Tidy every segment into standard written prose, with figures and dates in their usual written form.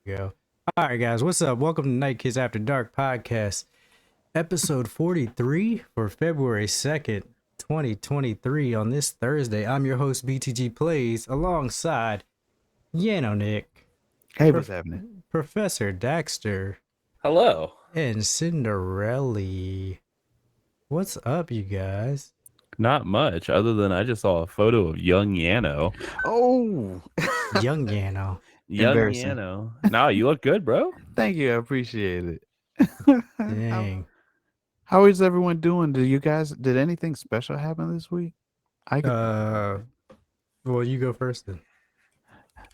Go. All right, guys, what's up? Welcome to Night Kids After Dark podcast, episode 43 for February 2nd, 2023. On this Thursday, I'm your host, BTG Plays, alongside Yano Nick, Hey, what's happening? Professor Daxter, Hello. and Cinderella. What's up, you guys? Not much, other than I just saw a photo of young Yano. Oh, Young Yano. Young Embarrassing. Yano. No, you look good, bro. thank you. I appreciate it. Dang. How is everyone doing? Did anything special happen this week? Well, you go first then.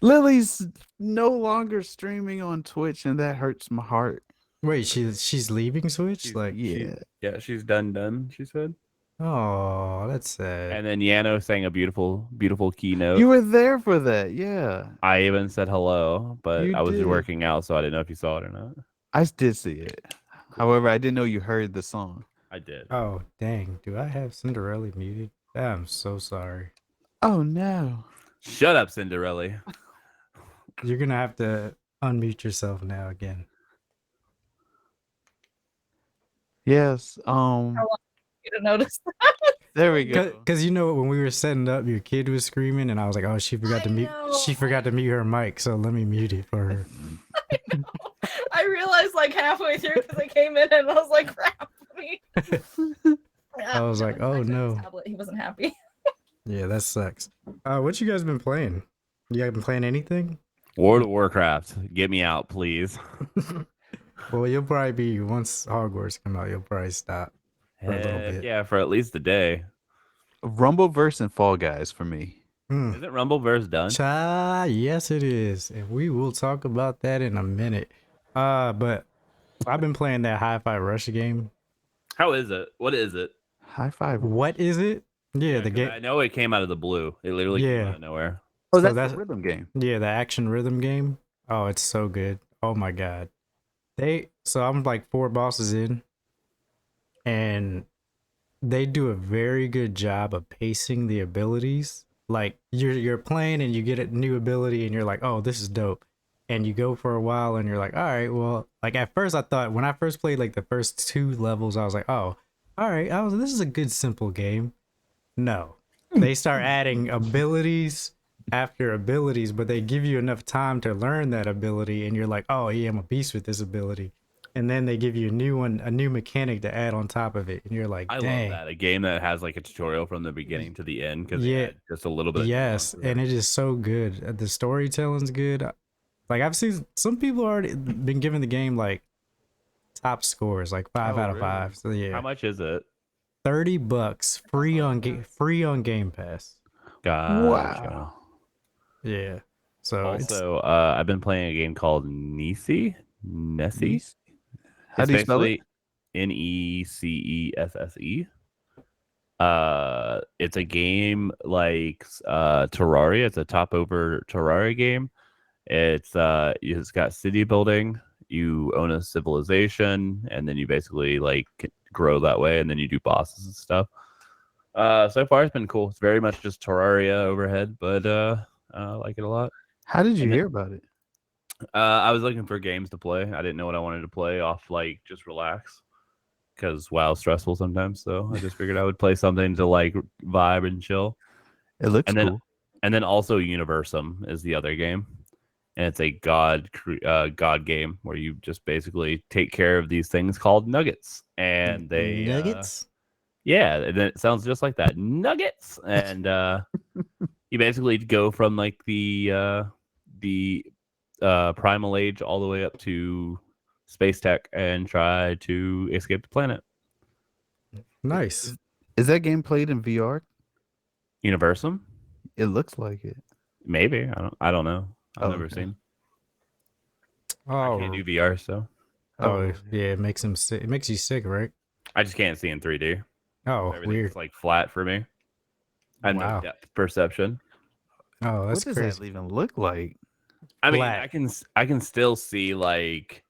Lily's no longer streaming on Twitch, and that hurts my heart. Wait, she's leaving Switch? Yeah. She's done, she said. Oh, that's sad. And then Yano sang a beautiful keynote. You were there for that, yeah. I even said hello, but You I was did. working out, so I didn't know if you saw it or not. I did see it. However, I didn't know you heard the song. I did. Oh, dang. Do I have Cinderella muted? I'm so sorry. Oh no. Shut up, Cinderella. You're going to have to unmute yourself now again. Yes. You to notice There we go. Because you know when we were setting up, your kid was screaming, and I was like, "Oh, she forgot to mute. She forgot to mute her mic, so let me mute it for her." I realized like halfway through because I came in and I was like, crap. I was like, oh, no. He wasn't happy. Yeah, that sucks. What you guys been playing? You guys been playing anything? World of Warcraft. Get me out, please. Well, you'll probably be once Hogwarts come out. You'll probably stop for a little bit. Yeah, for at least a day. Rumbleverse and Fall Guys for me. Isn't Rumbleverse done? Yes, it is, and we will talk about that in a minute. But I've been playing that Hi-Fi Rush game. How is it? What is it? High five. What is it? Yeah, the 'cause game. I know it came out of the blue. It literally came Yeah. out of nowhere. Oh, So that's the rhythm game. Yeah, the action rhythm game. Oh, it's so good. Oh my god. So I'm like 4 bosses in, and they do a very good job of pacing the abilities. Like you're playing and you get a new ability and you're like, oh, this is dope. And you go for a while and you're like, all right, well, like at first I thought when I first played like the first 2 levels, I was like, oh, all right, this is a good simple game. No. They start adding abilities after abilities, but they give you enough time to learn that ability and you're like, oh yeah, I'm a beast with this ability. And then they give you a new mechanic to add on top of it, and you're like, I dang. love that. A game that has like a tutorial from the beginning to the end because Yeah. just a little bit. Of Yes, and it is so good. The storytelling's good. Like I've seen some people already been giving the game like top scores, like 5 out of 5. So yeah, How much is it? $30 free on Game Pass. Gotcha. Wow. Yeah. So Also, I've been playing a game called Nessie. How do you spell it? Necesse. It's a game like Terraria. It's a top over Terraria game. It's got city building. You own a civilization, and then you basically like grow that way, and then you do bosses and stuff. So far it's been cool. It's very much just Terraria overhead, but like it a lot. How did you And then- hear about it? I was looking for games to play. I didn't know what I wanted to play off, like just relax, because WoW's stressful sometimes. So I just figured I would play something to like vibe and chill. It looks And then cool. and then also Universum is the other game, and it's a god game where you just basically take care of these things called nuggets, and they Nuggets. yeah, and then it sounds just like that, nuggets, and you basically go from like the primal age all the way up to space tech and try to escape the planet. Nice. Is that game played in VR? Universum, It looks like it. maybe. I don't know. I've Oh, never okay. seen. I Oh, can't do VR, so oh, yeah. It makes him sick. It makes you sick, right? I just can't see in 3D. Oh, Everything's weird. like flat for me. I have Wow. no depth perception. Oh, that's what does crazy. that even look like? I mean, Flat. I can still see like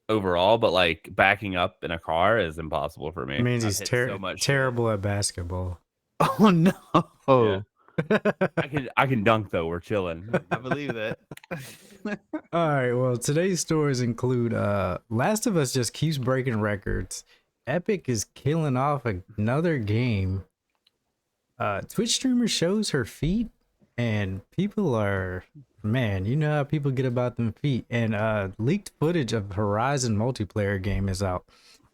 overall, but like backing up in a car is impossible for me. It means I've he's hit so much shit. terrible at basketball. Oh no! Yeah. I can dunk though. We're chilling. I believe that. All right. Well, today's stories include Last of Us just keeps breaking records. Epic is killing off another game. Twitch streamer shows her feet, and people are, man, you know how people get about them feet. And leaked footage of Horizon multiplayer game is out.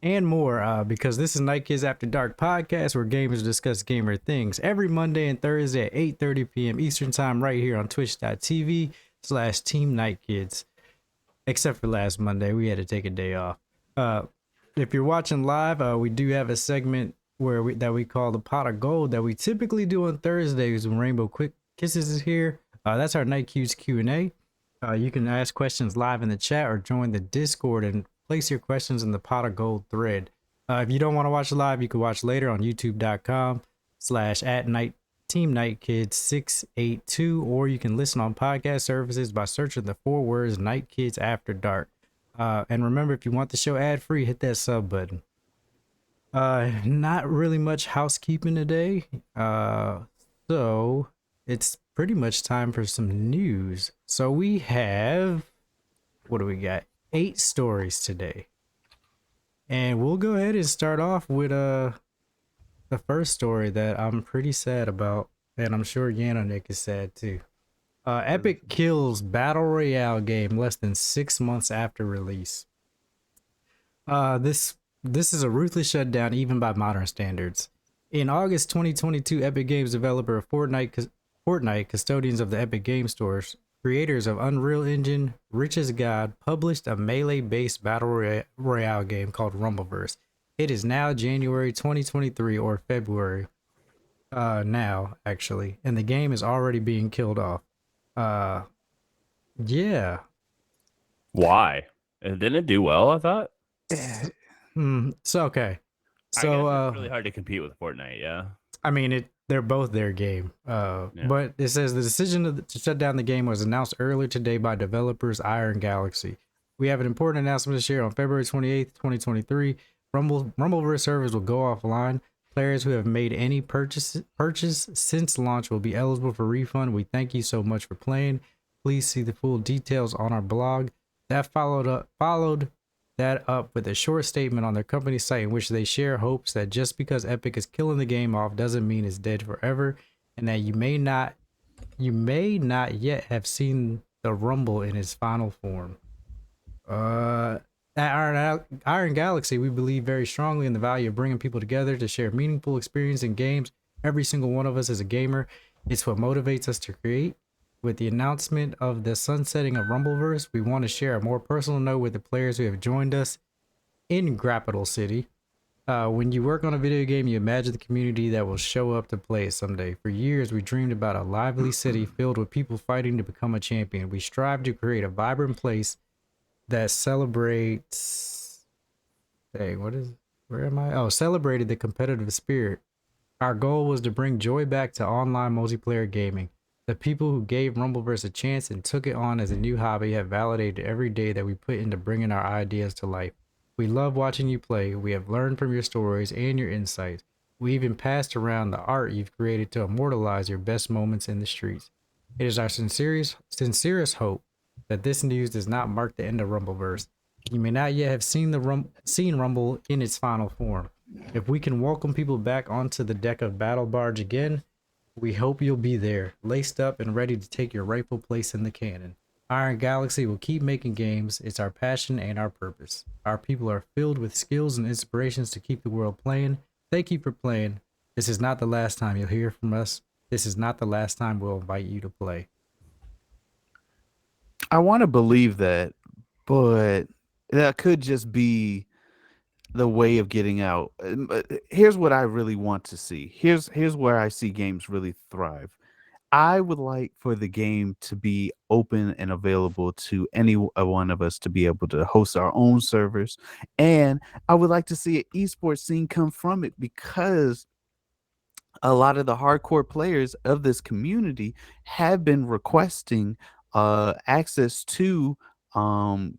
And more, because this is Night Kids After Dark podcast, where gamers discuss gamer things every Monday and Thursday at 8:30 p.m. Eastern Time, right here on twitch.tv/Team Night Kids. Except for last Monday, we had to take a day off. If you're watching live, we do have a segment where we call the Pot of Gold that we typically do on Thursdays when Rainbow Quick Kisses is here. That's our Night Q's Q&A. You can ask questions live in the chat or join the Discord and place your questions in the Pot of Gold thread. If you don't want to watch live, you can watch later on youtube.com/@teamnightkids682, or you can listen on podcast services by searching the 4 words Night Kids After Dark. And remember, if you want the show ad-free, hit that sub button. Not really much housekeeping today. So it's pretty much time for some news. So we have, what do we got? 8 stories today. And we'll go ahead and start off with the first story that I'm pretty sad about, and I'm sure Yanonick is sad too. Epic kills Battle Royale game less than 6 months after release. This is a ruthless shutdown even by modern standards. In August 2022, Epic Games developer Fortnite, custodians of the Epic Game Stores, creators of Unreal Engine, Rich as God, published a melee-based battle royale game called Rumbleverse. It is now January 2023 or February now, actually, and the game is already being killed off. Yeah. Why? Didn't it do well? I thought. So okay. I So guess it's really hard to compete with Fortnite. Yeah. I mean, they're both their game. But it says the decision to shut down the game was announced earlier today by developers Iron Galaxy. We have an important announcement to share on February 28th, 2023. Rumbleverse servers will go offline. Players who have made any purchase since launch will be eligible for refund. We thank you so much for playing. Please see the full details on our blog. That followed that up with a short statement on their company site in which they share hopes that just because Epic is killing the game off doesn't mean it's dead forever, and that you may not yet have seen the Rumble in its final form. At Iron Galaxy, we believe very strongly in the value of bringing people together to share meaningful experience in games. Every single one of us is a gamer. It's what motivates us to create. With the announcement of the sunsetting of Rumbleverse, we want to share a more personal note with the players who have joined us in Capital City. When you work on a video game, you imagine the community that will show up to play it someday. For years, we dreamed about a lively city filled with people fighting to become a champion. We strive to create a vibrant place that celebrates... Hey, where am I? Oh, celebrated the competitive spirit. Our goal was to bring joy back to online multiplayer gaming. The people who gave Rumbleverse a chance and took it on as a new hobby have validated every day that we put into bringing our ideas to life. We love watching you play. We have learned from your stories and your insights. We even passed around the art you've created to immortalize your best moments in the streets. It is our sincerest hope that this news does not mark the end of Rumbleverse. You may not yet have seen seen Rumble in its final form. If we can welcome people back onto the deck of Battle Barge again, we hope you'll be there, laced up and ready to take your rightful place in the canon. Iron Galaxy will keep making games. It's our passion and our purpose. Our people are filled with skills and inspirations to keep the world playing. Thank you for playing. This is not the last time you'll hear from us. This is not the last time we'll invite you to play. I want to believe that, but that could just be the way of getting out. Here's what I really want to see. Here's where I see games really thrive. I would like for the game to be open and available to any one of us to be able to host our own servers. And I would like to see an esports scene come from it, because a lot of the hardcore players of this community have been requesting access to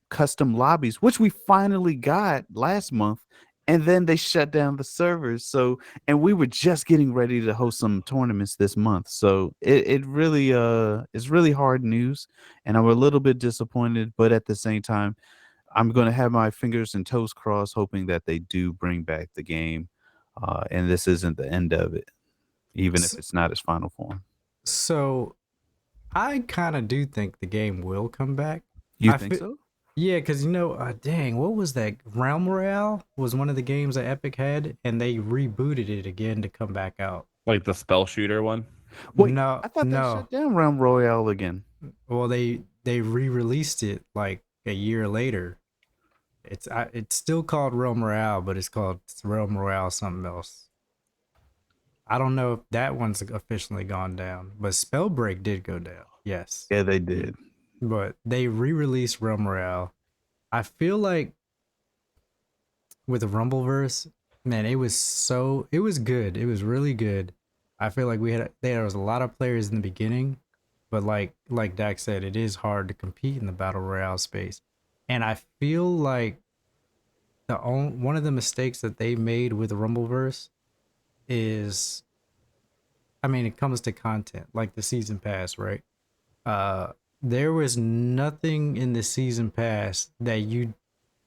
custom lobbies, which we finally got last month, and then they shut down the servers. So, and we were just getting ready to host some tournaments this month. So it really is really hard news, and I'm a little bit disappointed, but at the same time, I'm going to have my fingers and toes crossed, hoping that they do bring back the game, and this isn't the end of it, even if it's not its final form. So, I kind of do think the game will come back. You I think fe- so? Yeah, because dang, what was that? Realm Royale was one of the games that Epic had, and they rebooted it again to come back out. Like the spell shooter one. Wait, no, I thought they no. shut down Realm Royale again. Well, they re-released it like a year later. It's still called Realm Royale, but it's called Realm Royale something else. I don't know if that one's officially gone down, but Spellbreak did go down. Yes. Yeah, they did. But they re-released Realm Royale. I feel like with the Rumbleverse, man, it was good. It was really good. I feel like there was a lot of players in the beginning, but like Dax said, it is hard to compete in the battle royale space. And I feel like one of the mistakes that they made with the Rumbleverse is, I mean, it comes to content, like the season pass, right? There was nothing in the season pass that you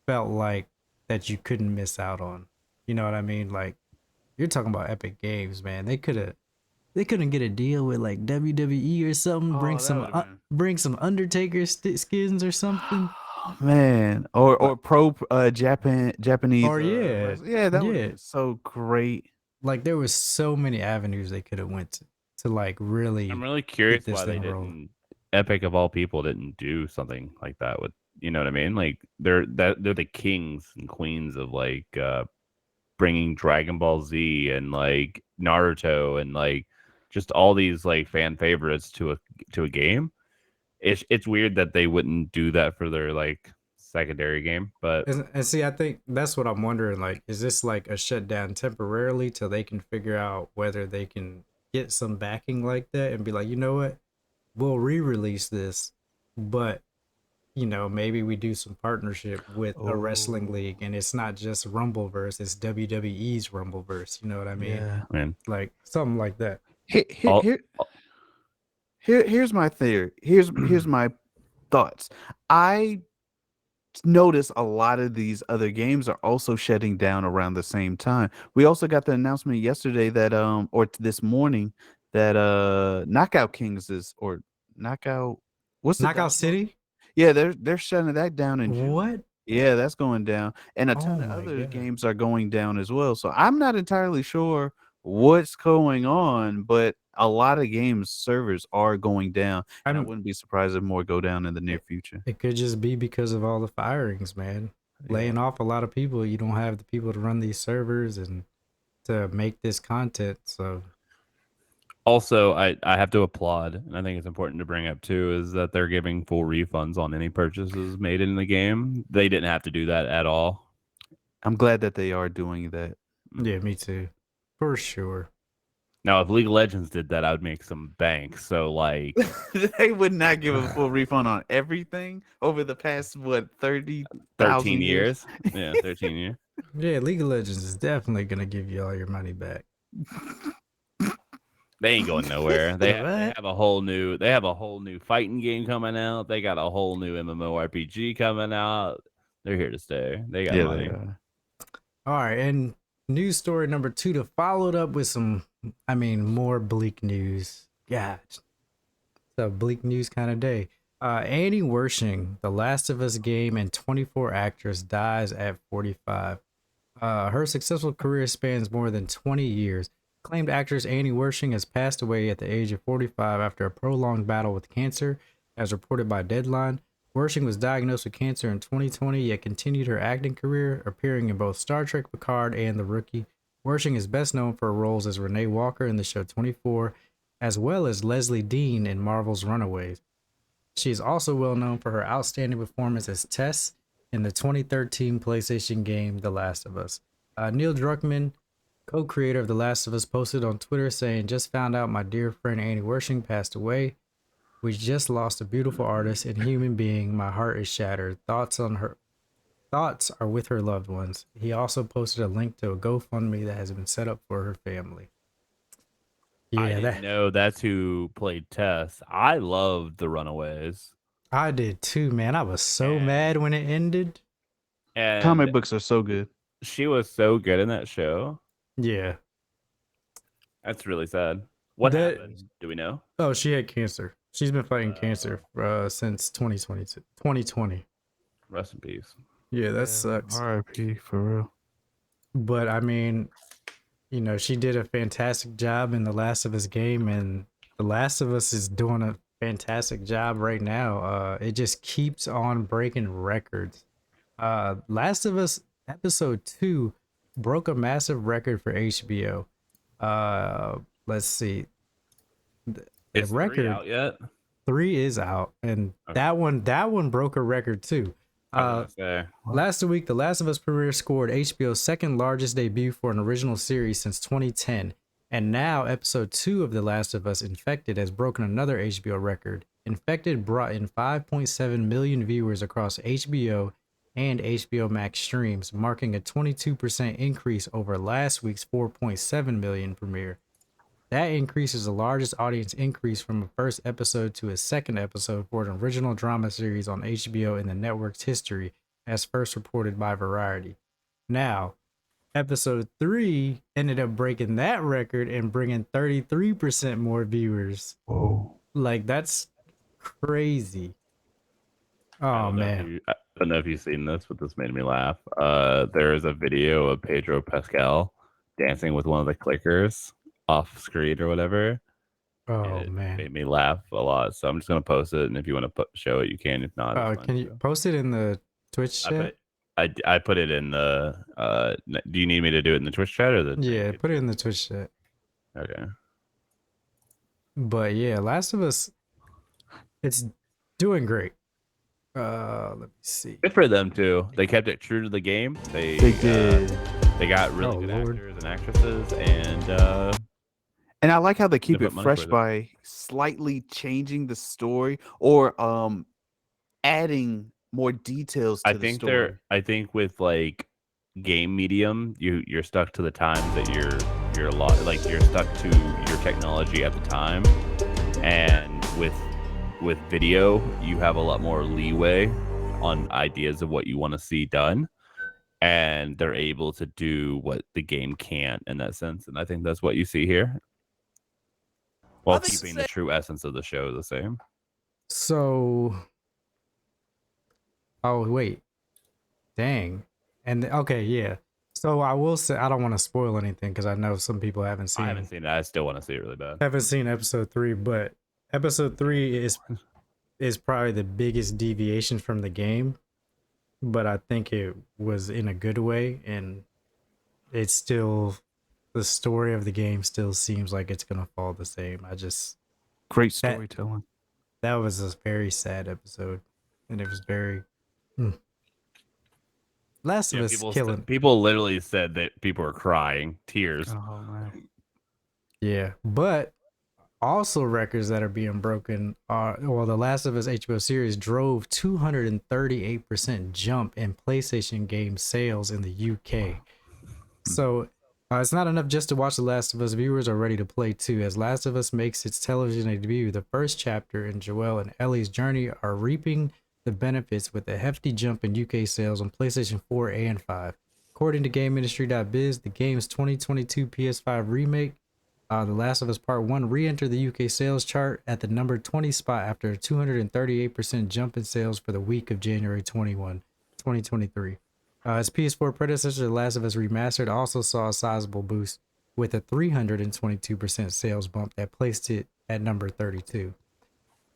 felt like that you couldn't miss out on. You know what I mean? Like, you're talking about Epic Games, man. They couldn't get a deal with like WWE or something. Bring some Undertaker skins or something. Oh, man, or pro Japanese. Or yeah, that would be so great. Like, there was so many avenues they could have went to like really. I'm really curious this why they thing rolling. didn't. Epic of all people didn't do something like that with, you know what I mean? Like they're the kings and queens of like bringing Dragon Ball Z and like Naruto and like just all these like fan favorites to a game. It's weird that they wouldn't do that for their like secondary game, but And see, I think that's what I'm wondering. Like, is this like a shutdown temporarily till they can figure out whether they can get some backing like that and be like, you know what, we'll re-release this, but maybe we do some partnership with a wrestling league, and it's not just Rumbleverse, it's WWE's Rumbleverse. You know what I mean? Yeah. man, Like something like that. Here's my theory. Here's my thoughts. I notice a lot of these other games are also shutting down around the same time. We also got the announcement yesterday that or this morning that Knockout Kings or Knockout Knockout City? Yeah, they're shutting that down in June. What? Yeah, that's going down. And a ton of other games are going down as well. So I'm not entirely sure what's going on, but a lot of games servers are going down. And I wouldn't be surprised if more go down in the near future. It could just be because of all the firings, man. Laying off a lot of people. You don't have the people to run these servers and to make this content. So also, I have to applaud, and I think it's important to bring up too, is that they're giving full refunds on any purchases made in the game. They didn't have to do that at all. I'm glad that they are doing that. Yeah, me too. For sure. Now, if League of Legends did that, I would make some bank. So, like, they would not give a full refund on everything over the past 13 years. Yeah, 13 years. Yeah, League of Legends is definitely gonna give you all your money back. They ain't going nowhere. They What? have a whole new fighting game coming out. They got a whole new MMORPG coming out. They're here to stay. They got Yeah, money. they are. All right, and news story number 2 to follow it up with some, more bleak news. God, it's a bleak news kind of day. Annie Wershing, the Last of Us game and 24 actress, dies at 45. Her successful career spans more than 20 years. Acclaimed actress Annie Wershing has passed away at the age of 45 after a prolonged battle with cancer, as reported by Deadline. Wershing was diagnosed with cancer in 2020, yet continued her acting career, appearing in both Star Trek Picard and The Rookie. Wershing is best known for her roles as Renee Walker in the show 24, as well as Leslie Dean in Marvel's Runaways. She is also well known for her outstanding performance as Tess in the 2013 PlayStation game The Last of Us. Neil Druckmann, co-creator of The Last of Us, posted on Twitter saying, "Just found out my dear friend Annie Wershing passed away. We just lost a beautiful artist and human being. My heart is shattered. Thoughts are with her loved ones." He also posted a link to a GoFundMe that has been set up for her family. I Yeah, didn't know that's who played Tess. I loved The Runaways. I did too, man. I was so And- mad when it ended. And Comic books are so good. she was so good in that show. Yeah. That's really sad. What That- happened? Do we know? Oh, she had cancer. She's been fighting cancer since 2020. Rest in peace. Yeah, that sucks. R.I.P. for real. But she did a fantastic job in The Last of Us game, and The Last of Us is doing a fantastic job right now. It just keeps on breaking records. Last of Us episode 2 broke a massive record for HBO. Let's see. Is the record- out yet? 3 is out, and Okay. that one broke a record too. I was gonna say. Last week, The Last of Us premiere scored HBO's second largest debut for an original series since 2010. And now, episode 2 of The Last of Us, Infected, has broken another HBO record. Infected brought in 5.7 million viewers across HBO and HBO Max streams, marking a 22% increase over last week's 4.7 million premiere. That increase is the largest audience increase from a first episode to a second episode for an original drama series on HBO in the network's history, as first reported by Variety. Now, episode 3 ended up breaking that record and bringing 33% more viewers. Whoa. Like, that's crazy. Oh, man. I don't know if you've seen this, but this made me laugh. There is a video of Pedro Pascal dancing with one of the clickers off screen or whatever. Oh, It man. made me laugh a lot. So I'm just gonna post it, and if you want to show it, you can. If not, it's fine Can you too. post it in the Twitch chat? I put it in the. Do you need me to do it in the Twitch chat or the? Yeah, put it in the Twitch chat. Okay. But yeah, Last of Us, it's doing great. Let me see. Good for them too. They kept it true to the game. They They did. They got really Oh, good Lord. actors and actresses, and And I like how they keep put it money fresh towards it. by slightly changing the story or adding more details to I the think story. I think with like game medium, you're stuck to the times that you're a lot like you're stuck to your technology at the time, and with video, you have a lot more leeway on ideas of what you want to see done, and they're able to do what the game can't in that sense, and I think that's what you see here, while think keeping the true essence of the show the same. So, oh wait, dang, and okay, yeah. So I will say I don't want to spoil anything because I know some people haven't seen I haven't seen it. I still want to see it really bad. haven't seen episode 3, but episode 3 is probably the biggest deviation from the game, but I think it was in a good way, and it's still the story of the game still seems like it's gonna fall the same. Great that- storytelling. That was a very sad episode, and it was very. Last of Yeah, Us killing. people literally said that people were crying, tears. Oh man. Yeah, but also records that are being broken are the Last of Us HBO series drove 238% jump in PlayStation game sales in the UK. So It's not enough just to watch The Last of Us. Viewers are ready to play too. As Last of Us makes its television debut, the first chapter in Joel and Ellie's journey are reaping the benefits with a hefty jump in UK sales on PlayStation 4 and 5. According to GameIndustry.biz, the game's 2022 PS5 remake, The Last of Us Part 1, re-entered the UK sales chart at the number 20 spot after a 238% jump in sales for the week of January 2023. Its PS4 predecessor, The Last of Us Remastered, also saw a sizable boost with a 322% sales bump that placed it at number 32.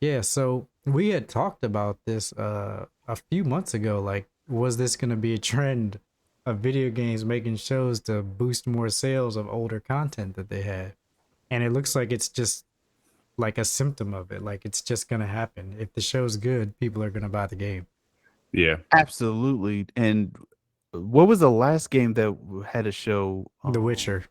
Yeah, so we had talked about this a few months ago. Like, was this going to be a trend of video games making shows to boost more sales of older content that they had? And it looks like it's just like a symptom of it. Like, it's just going to happen. If the show's good, people are going to buy the game. Yeah. Absolutely. And what was the last game that had a show? The Witcher.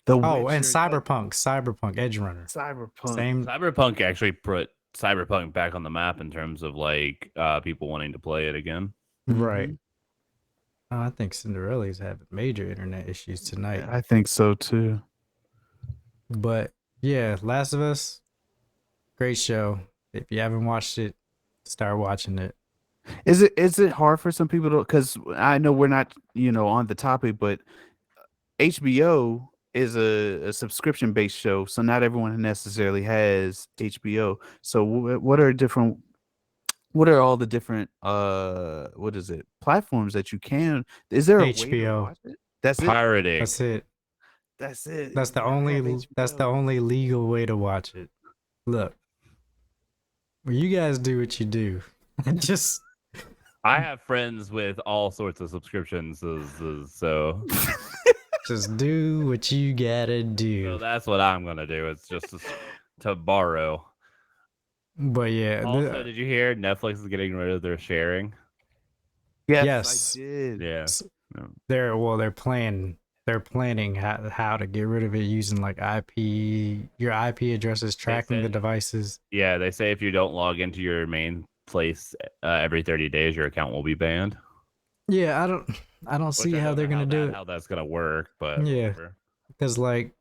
The Oh, and Witcher, Cyberpunk, Edge Runner. Cyberpunk. Same. Cyberpunk actually put Cyberpunk back on the map in terms of like people wanting to play it again. Right. I think Cinderella's having major internet issues tonight. I think so too. But yeah, Last of Us, great show. If you haven't watched it, start watching it. Is it hard for some people to, because I know we're not on the topic, but HBO is a subscription based show, so not everyone necessarily has HBO. So what are all the different what is it, platforms that you can? Is there a way to HBO. watch it? That's it. Pirating. That's it. That's it. That's the You gotta have HBO. only legal way to watch it. Look, well, you guys do what you do. Just I have friends with all sorts of subscriptions, so just do what you gotta so do. that's what I'm gonna do. It's just to borrow. But yeah, Also, did you hear Netflix is getting rid of their sharing? Yes, Yes. I did. Yeah. they're planning how to get rid of it using like your IP addresses, tracking the said- devices. Yeah, they say if you don't log into your main place every 30 days, your account will be banned. Yeah, I don't Which see I how don't they're know gonna do it. How that's gonna work, but Yeah. whatever. Because like,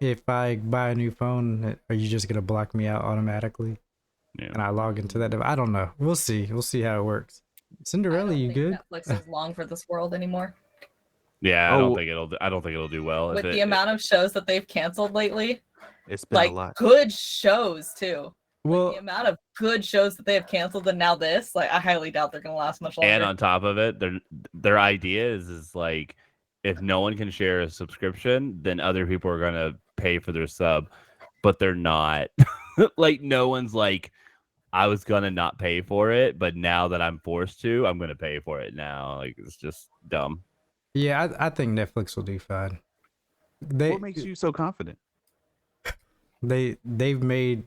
if I buy a new phone, are you just gonna block me out automatically? Yeah. And I log into that. I don't know. We'll see. We'll see how it works. Cinderella, you good? Netflix is long for this world anymore. Yeah, I Oh. don't think it'll do well. With the amount of shows that they've canceled lately, It's been like a lot. good shows too. Well, The amount of good shows that they have canceled and now this, like I highly doubt they're gonna last much longer. And on top of it, their idea is like, if no one can share a subscription, then other people are gonna pay for their sub, but they're not. Like, no one's like, I was gonna not pay for it, but now that I'm forced to, I'm gonna pay for it now. Like, it's just dumb. yeah, I think Netflix will do fine. What makes you so confident? They've made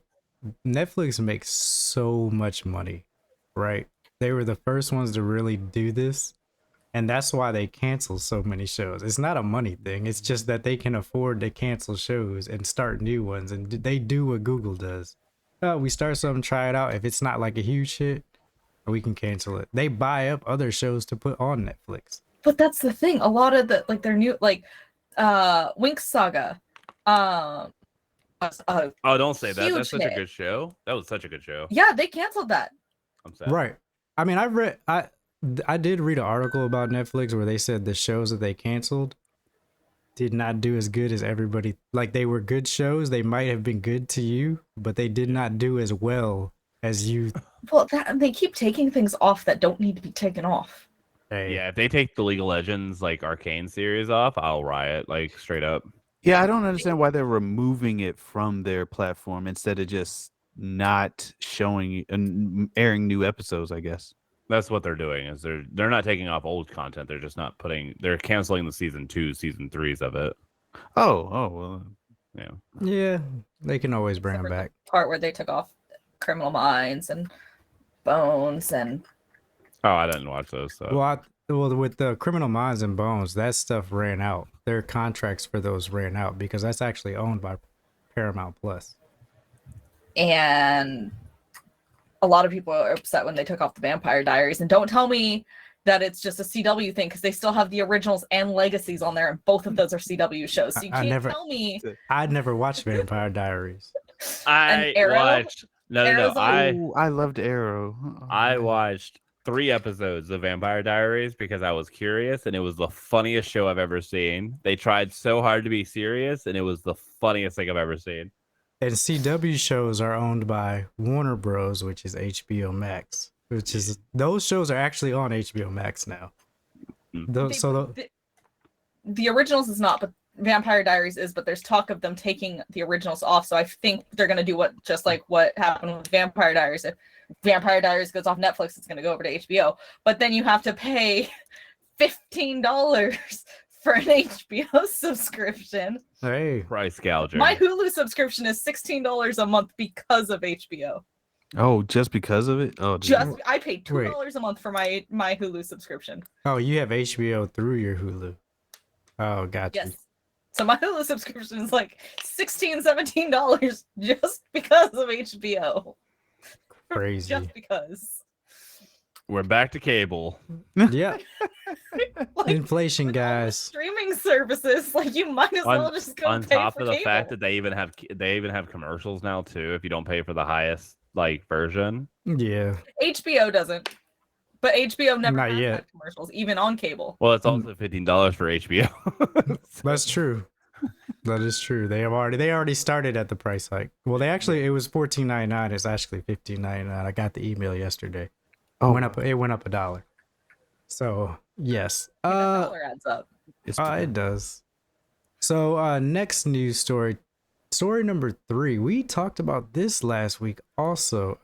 Netflix makes so much money, right? They were the first ones to really do this, and that's why they cancel so many shows. It's not a money thing. It's just that they can afford to cancel shows and start new ones, and they do what Google does. We start something, try it out. If it's not like a huge hit, we can cancel it. They buy up other shows to put on Netflix. But that's the thing. A lot of the like their new Winx Saga. Oh, don't say that. Huge That's such a hit. good show. That was such a good show. Yeah, they canceled that. I'm sad. Right. I mean, I did read an article about Netflix where they said the shows that they canceled did not do as good as everybody. Like, they were good shows. They might have been good to you, but they did not do as well as you. Well, they keep taking things off that don't need to be taken off. Hey. Yeah, if they take the League of Legends like Arcane series off, I'll riot, like, straight up. Yeah, I don't understand why they're removing it from their platform instead of just not showing and airing new episodes, I guess. That's what they're doing. Is they're not taking off old content. They're just not they're canceling the season 2, season 3s of it. Oh, well. Yeah. Yeah, they can always bring them Except for back. the part where they took off Criminal Minds and Bones and Oh, I didn't watch those. So. Well, with the Criminal Minds and Bones, that stuff ran out. Their contracts for those ran out because that's actually owned by Paramount Plus. and a lot of people are upset when they took off the Vampire Diaries. And don't tell me that it's just a CW thing because they still have the originals and legacies on there, and both of those are CW shows. So you I can't never- tell me. I'd never watched Vampire Diaries. I Arrow? watched no. Arrow's on- Ooh, I loved Arrow. Oh, I man. watched 3 episodes of Vampire Diaries because I was curious, and it was the funniest show I've ever seen. They tried so hard to be serious, and it was the funniest thing I've ever seen. And CW shows are owned by Warner Bros, which is HBO Max. Which is those shows are actually on HBO Max now. The originals is not, but Vampire Diaries is. But there's talk of them taking the originals off. So I think they're gonna do what happened with Vampire Diaries. If Vampire Diaries goes off Netflix, it's gonna go over to HBO. But then you have to pay $15 for an HBO subscription. Hey, Price gouging. My Hulu subscription is $16 a month because of HBO. Oh, just because of it? Oh, dude. I paid $2 a month for my Hulu subscription. oh, you have HBO through your Hulu. Oh, gotcha. Yes. So my Hulu subscription is like $16, $17 just because of HBO. Crazy. Just because. We're back to cable. Yeah, Like, inflation, with all the guys. streaming services, like you might as well just go On pay top for of the cable. fact that they even have commercials now too. If you don't pay for the highest version, Yeah, HBO doesn't. But HBO never Not has yet. had commercials, even on cable. well, it's also $15 for HBO. that's true. That is true. They already started at the price hike. Well, it was $14.99. It's actually $15.99. I got the email yesterday. Oh, It went up $1. So yes. That dollar adds up. it's It does. So next news story number 3. We talked about this last week also.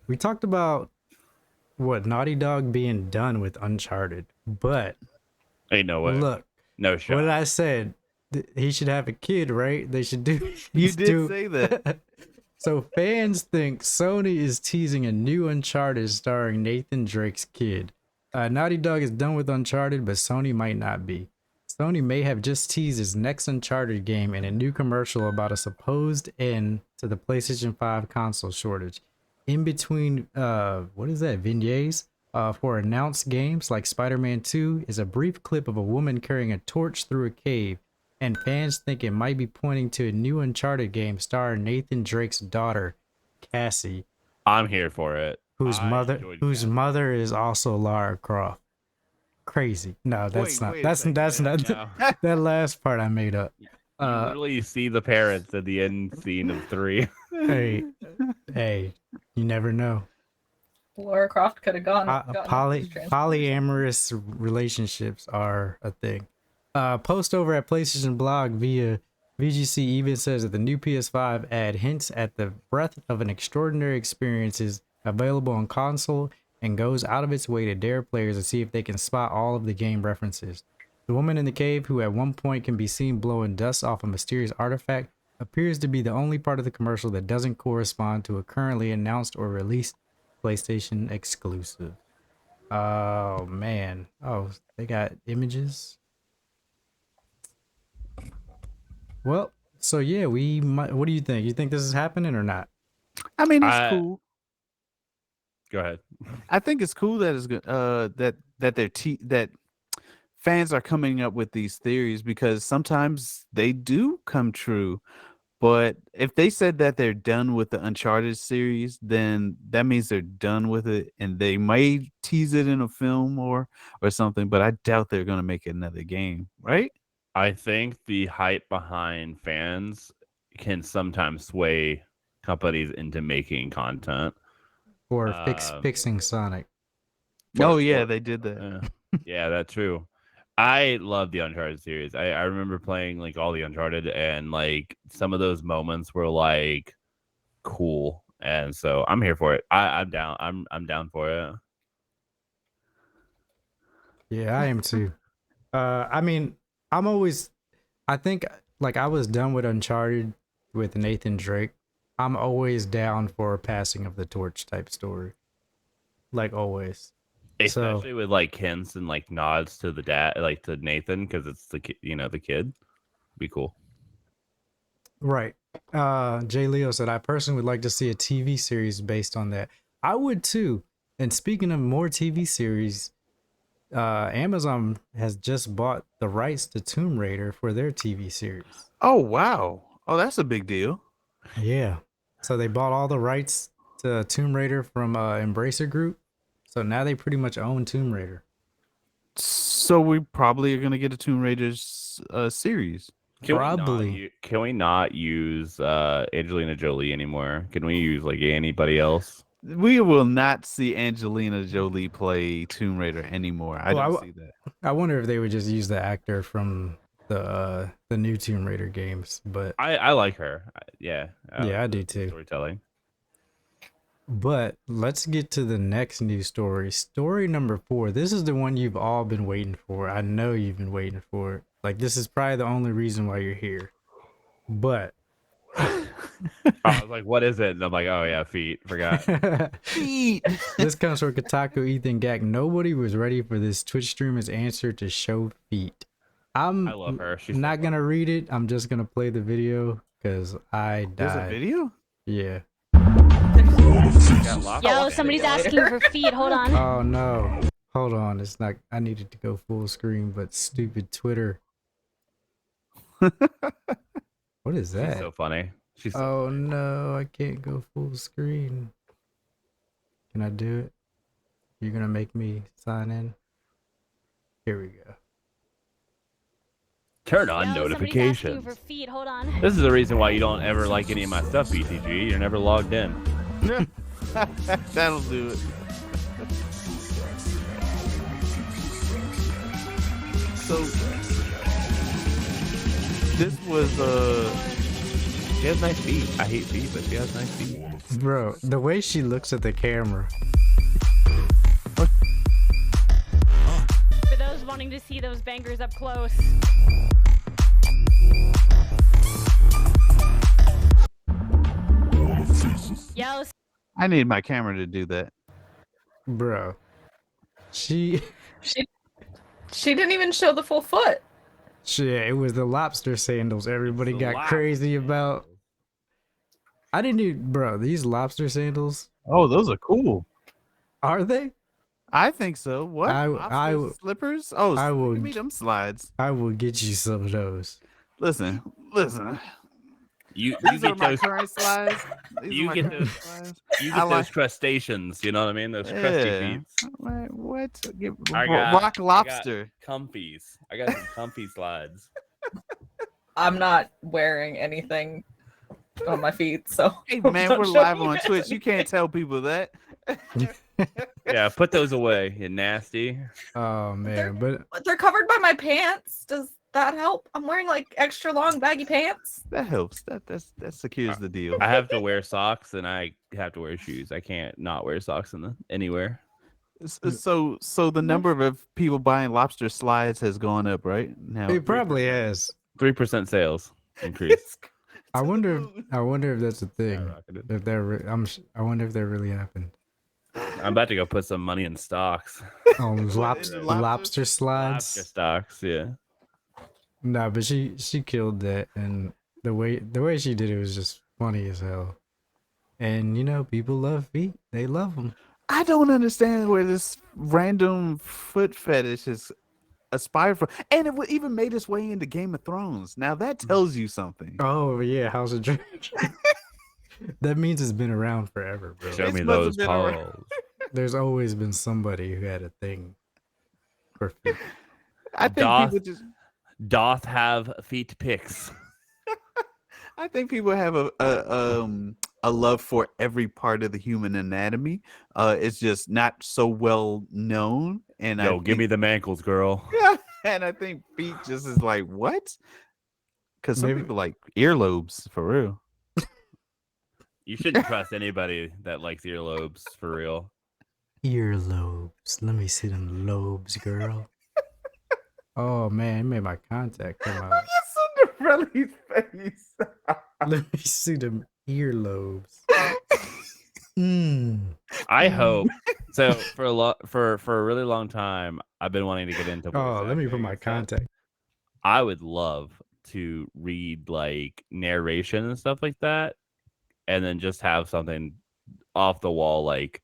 We talked about Naughty Dog being done with Uncharted. But Ain't no way. look, No what shot. I said, he should have a kid, right? They should do You did say that. So fans think Sony is teasing a new Uncharted starring Nathan Drake's kid. Naughty Dog is done with Uncharted, but Sony might not be. Sony may have just teased its next Uncharted game in a new commercial about a supposed end to the PlayStation 5 console shortage. In between, vignettes for announced games like Spider-Man 2 is a brief clip of a woman carrying a torch through a cave, and fans think it might be pointing to a new Uncharted game starring Nathan Drake's daughter, Cassie, I'm here for it. whose I mother enjoyed whose Cassie. mother is also Lara Croft. Crazy. No, that's Wait, not. wait a That's second. that's not. No. That last part I made up. You Uh, literally see the parents at the end scene of 3. hey, you never know. Laura Croft could have gone. Polyamorous relationships are a thing. Post over at PlayStation Blog via VGC even says that the new PS5 ad hints at the breadth of an extraordinary experiences available on console and goes out of its way to dare players to see if they can spot all of the game references. The woman in the cave, who at one point can be seen blowing dust off a mysterious artifact, appears to be the only part of the commercial that doesn't correspond to a currently announced or released PlayStation exclusive. Oh man. Oh, they got images. Well, so yeah, we might. What do you think? You think this is happening or not? I mean, it's I- cool. Go ahead. I think it's cool that it's good. That fans are coming up with these theories because sometimes they do come true. But if they said that they're done with the Uncharted series, then that means they're done with it, and they may tease it in a film or something. But I doubt they're gonna make another game, right? I think the hype behind fans can sometimes sway companies into making content. Or Um, fixing Sonic? Oh Or- yeah, or- they did that. Yeah, that's true. I love the Uncharted series. I remember playing like all the Uncharted, and like some of those moments were like cool, and so I'm here for it. I'm down. I'm down for it. Yeah, I am too. I mean, I think like I was done with Uncharted with Nathan Drake. I'm always down for a passing of the torch type story. Like always. So- Especially with like hints and like nods to the dad, like to Nathan, because it's the the kid. Be cool. Right. Jay Leo said, I personally would like to see a TV series based on that. I would too. And speaking of more TV series, Amazon has just bought the rights to Tomb Raider for their TV series. Oh wow. Oh, that's a big deal. Yeah. So they bought all the rights to Tomb Raider from Embracer Group. So now they pretty much own Tomb Raider. So we probably are gonna get a Tomb Raiders series. Probably. Can we not use Angelina Jolie anymore? Can we use like anybody else? We will not see Angelina Jolie play Tomb Raider anymore. I Well, don't see that. I wonder if they would just use the actor from the new Tomb Raider games, but I like her. Yeah. yeah, I like do the too. Storytelling. But let's get to the next news story. Story number 4. This is the one you've all been waiting for. I know you've been waiting for it. Like, this is probably the only reason why you're here. But I was like, what is it? And I'm like, oh yeah, feet. Forgot. this comes from Kotaku Ethan Gak. Nobody was ready for this Twitch streamer's answer to show feet. I love her. She's not gonna read it. I'm just gonna play the video because I There's a died. video? Yeah. Yo, somebody's asking for feet. Hold on. Oh no. Hold on. It's not. I needed to go full screen, but stupid Twitter. What is She's that? so funny. She's so Oh no, I can't go full screen. Can I do it? You're gonna make me sign in? Here we go. turn on Yo, somebody's asking notifications. for feet. Hold on. This is the reason why you don't ever like any of my stuff, BTG. You're never logged in. That'll do it. So this was She has nice feet. I hate feet, but she has nice feet. Bro, the way she looks at the camera. For those wanting to see those bangers up close. Yo, I need my camera to do that. Bro. She She didn't even show the full foot. shit, it was the lobster sandals everybody The got lobster crazy about. I didn't even, bro, these lobster sandals, Oh, those are cool. are they? I think so. What? I Lobster slippers? Oh, I will- give me them slides. I will get you some of those. Listen. You These are get my those. current slides. These You are my get current those- slides. You I get those like- crustaceans. You know what I mean? Those crusty Yeah. feet. What? I got- Rock I got- lobster. Comfies. I got some comfy slides. I'm not wearing anything on my feet, so Hey man, Don't we're show live me on that. Twitch. You can't tell people that. Yeah, put those away. You nasty. Oh man, but they're covered by my pants. Does that help? I'm wearing like extra long baggy pants. That helps. That secures the deal. I have to wear socks and I have to wear shoes. I can't not wear socks anywhere. So the number of people buying lobster slides has gone up, right? Now it probably has. 3% sales increase. I wonder if that's a thing. Skyrocketed. If that I wonder if that really happened. I'm about to go put some money in stocks. On What, lobster, in the lobster? lobster slides. Lobster stocks, yeah. Nah, but she killed that, and the way she did it was just funny as hell. And you know, people love feet; they love them. I don't understand where this random foot fetish is aspired from, and it would even made its way into Game of Thrones. Now that tells you something. Oh yeah, House of Dragon. That means it's been around forever, bro. Show It's me must have those been around. paws. There's always been somebody who had a thing for feet. I think Doth- people just. Doth have feet pics. I think people have a love for every part of the human anatomy. It's just not so well known. And Yo, give me them ankles, girl. and I think feet just is like what? Because some Maybe- people like earlobes for real. You shouldn't trust anybody that likes earlobes for real. Earlobes. Let me see them lobes, girl. Oh man, it made my contact come out. Cinderella's face. Let me see them earlobes. Mm. I hope so. For a really long time, I've been wanting to get into. Oh, voice let me put acting my and stuff. contact. I would love to read like narration and stuff like that, and then just have something off the wall like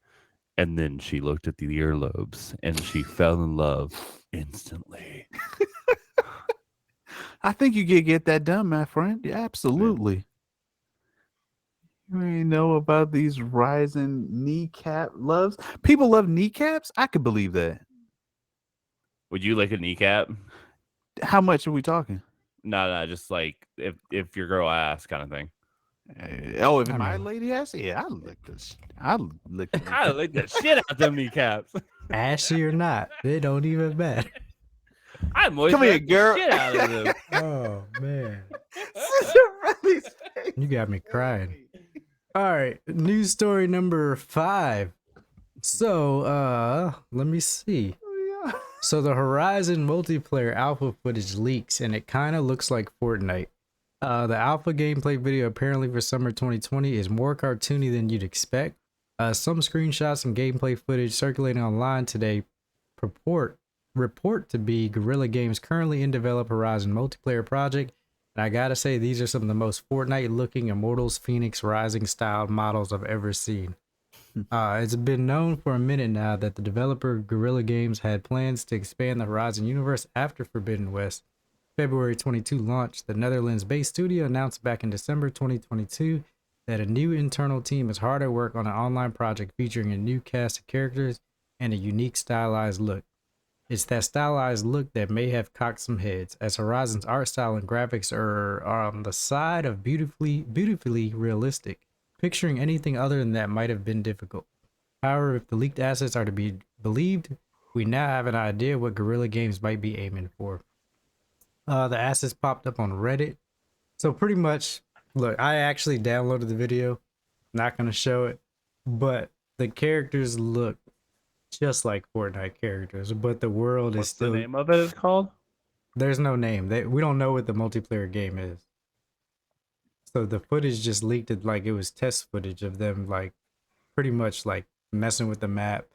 And then she looked at the earlobes and she fell in love instantly. I think you could get that done, my friend. Yeah, absolutely. You ain't know about these rising kneecap loves. People love kneecaps. I could believe that. Would you like a kneecap? How much are we talking? No, just like if your girl asked kind of thing. Oh, if I my mean- lady asked, yeah, I lick this. I lick. the I kneecap. like the shit out them kneecaps. Ashy or not, they don't even matter. I moisturized Come here, the girl. shit out of them. Oh man, Cicerelli's face. you got me crying. All right, news story number 5. So, let me see. So the Horizon multiplayer alpha footage leaks, and it kind of looks like Fortnite. The alpha gameplay video apparently for summer 2020 is more cartoony than you'd expect. Some screenshots and gameplay footage circulating online today report to be Guerrilla Games' currently in develop Horizon multiplayer project. And I gotta say, these are some of the most Fortnite-looking Immortals Phoenix Rising style models I've ever seen. It's been known for a minute now that the developer Guerrilla Games had plans to expand the Horizon universe after Forbidden West. February 22 launch, the Netherlands-based studio announced back in December 2022 that a new internal team is hard at work on an online project featuring a new cast of characters and a unique stylized look. It's that stylized look that may have cocked some heads, as Horizon's art style and graphics are on the side of beautifully realistic. Picturing anything other than that might have been difficult. However, if the leaked assets are to be believed, we now have an idea what Guerrilla Games might be aiming for. The assets popped up on Reddit. So pretty much, look, I actually downloaded the video. Not going to show it, but the characters look just like Fortnite characters, but the world What's is still... the name of it is called? There's no name. We don't know what the multiplayer game is. So the footage just leaked it like it was test footage of them like pretty much like messing with the map.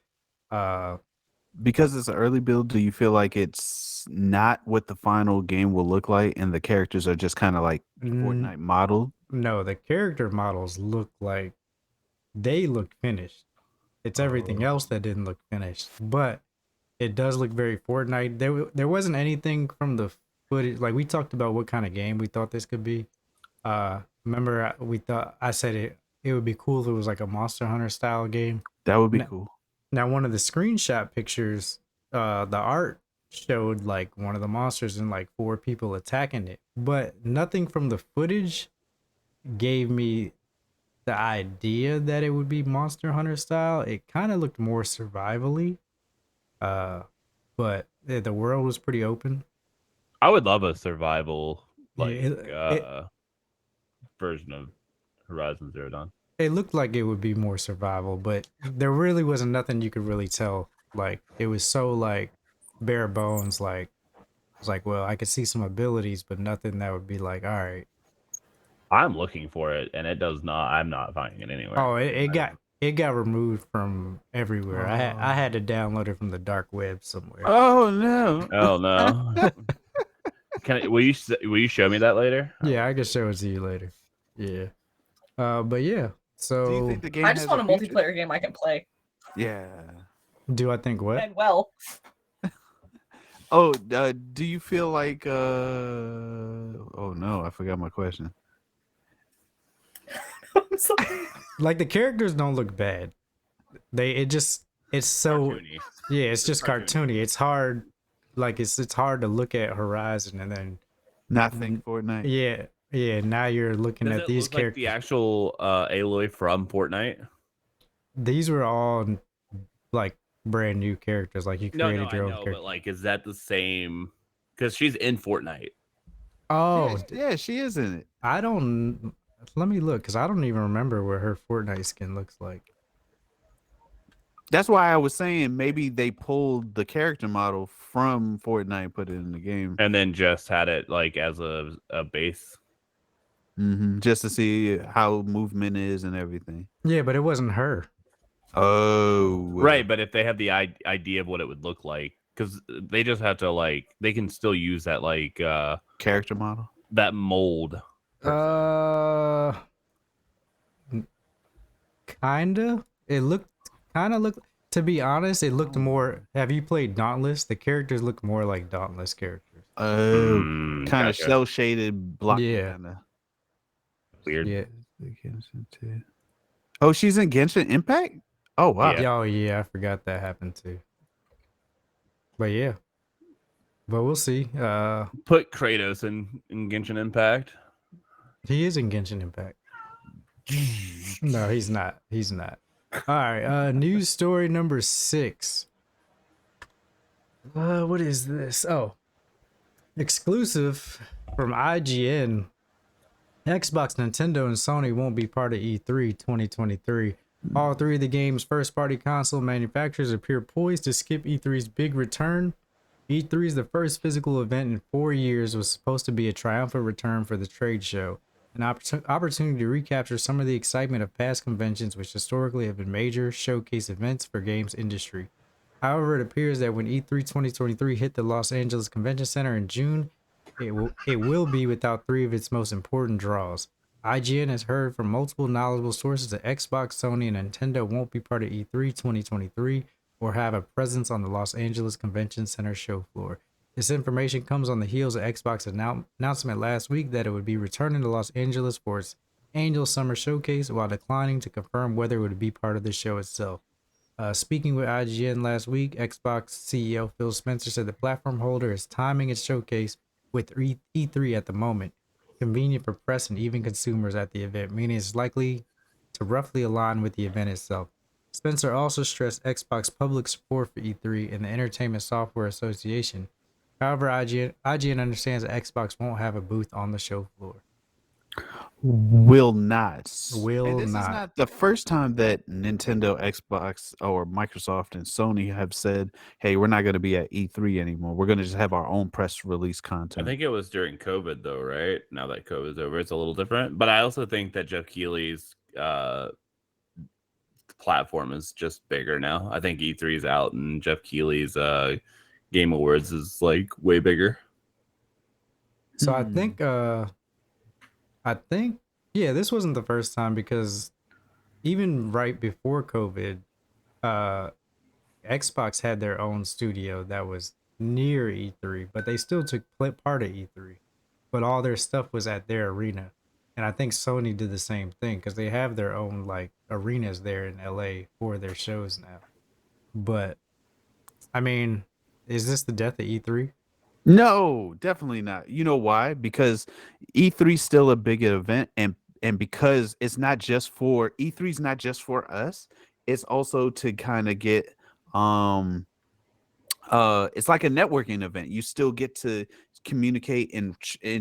Because it's an early build, do you feel like it's not what the final game will look like, and the characters are just kind of like Fortnite modeled? No, the character models look like they look finished. It's everything else that didn't look finished, but it does look very Fortnite. There wasn't anything from the footage. Like we talked about what kind of game we thought this could be. Remember I said it would be cool if it was like a Monster Hunter style game. That would be No. cool. Now, one of the screenshot pictures, the art showed like one of the monsters and like 4 people attacking it, but nothing from the footage gave me the idea that it would be Monster Hunter style. It kind of looked more survivally, but the world was pretty open. I would love a survival like it- version of Horizon Zero Dawn. It looked like it would be more survival, but there really wasn't nothing you could really tell. Like it was so like bare bones. Like it's like, well, I could see some abilities, but nothing that would be like, all right. I'm looking for it, and it does not. I'm not finding it anywhere. Oh, it got removed from everywhere. I had to download it from the dark web somewhere. Oh no! Oh no! Will you show me that later? Yeah, I can show it to you later. Yeah. But yeah. So Do you think the game? I just has want a future? multiplayer game I can play. Yeah. do I think what? And well, Oh, do you feel like? Oh no, I forgot my question. I'm sorry. Like the characters don't look bad. It's so Cartoony. yeah, it's just Cartoony. cartoony. It's hard, like it's hard to look at Horizon and then Not think Fortnite. yeah. Now you're looking Does at it these look like characters. the actual Aloy from Fortnite? These were all like brand new characters. Like you No, created I your own know, character. but like, is that the same? Because she's in Fortnite. Oh, Yeah, she is in it. I don't. Let me look because I don't even remember what her Fortnite skin looks like. That's why I was saying maybe they pulled the character model from Fortnite and put it in the game. And then just had it like as a base. Just to see how movement is and everything. Yeah, but it wasn't her. Oh, Right, but if they have the idea of what it would look like, because they just have to like, they can still use that like character model. that mold. Kinda. It looked kind of looked. To be honest, it looked more. Have you played Dauntless? The characters look more like Dauntless characters. Oh, kind of Gotcha. cell shaded block. Yeah. Kinda. Weird. Yeah. Oh, she's in Genshin Impact. Oh wow. Yeah. Yeah. Oh yeah, I forgot that happened too. But yeah. But we'll see. Put Kratos in Genshin Impact. He is in Genshin Impact. No, he's not. He's not. All right. News story number 6. What is this? Oh, exclusive from IGN. Xbox, Nintendo, and Sony won't be part of E3 2023. All three of the game's first-party console manufacturers appear poised to skip E3's big return. E3 is the first physical event in 4 years, was supposed to be a triumphant return for the trade show, an opportunity to recapture some of the excitement of past conventions, which historically have been major showcase events for games industry. However, it appears that when E3 2023 hit the Los Angeles Convention Center in June, it will be without 3 of its most important draws. IGN has heard from multiple knowledgeable sources that Xbox, Sony, and Nintendo won't be part of E3 2023 or have a presence on the Los Angeles Convention Center show floor. This information comes on the heels of Xbox's announcement last week that it would be returning to Los Angeles for its annual summer showcase, while declining to confirm whether it would be part of the show itself. Speaking with IGN last week, Xbox CEO Phil Spencer said the platform holder is timing its showcase with E3 at the moment, convenient for press and even consumers at the event, meaning it's likely to roughly align with the event itself. Spencer also stressed Xbox public support for E3 and the Entertainment Software Association. However, IGN understands that Xbox won't have a booth on the show floor. Will not. Will And this not. is not the first time that Nintendo, Xbox, or Microsoft and Sony have said, "Hey, we're not going to be at E3 anymore. We're going to just have our own press release I content." think it was during COVID though, right? Now that COVID's over, it's a little different. But I also think that Jeff Keighley's platform is just bigger now. I think E3 is out and Jeff Keighley's Game Awards is like way bigger. So I think, yeah, this wasn't the first time, because even right before COVID, Xbox had their own studio that was near E3, but they still took part of E3, but all their stuff was at their arena. And I think Sony did the same thing, because they have their own like arenas there in LA for their shows now. But I mean, is this the death of E3? No, definitely not. You know why? Because E3 is still a big event, and because it's not just for E3 is not just for us. It's also to kind of get it's like a networking event. You still get to communicate and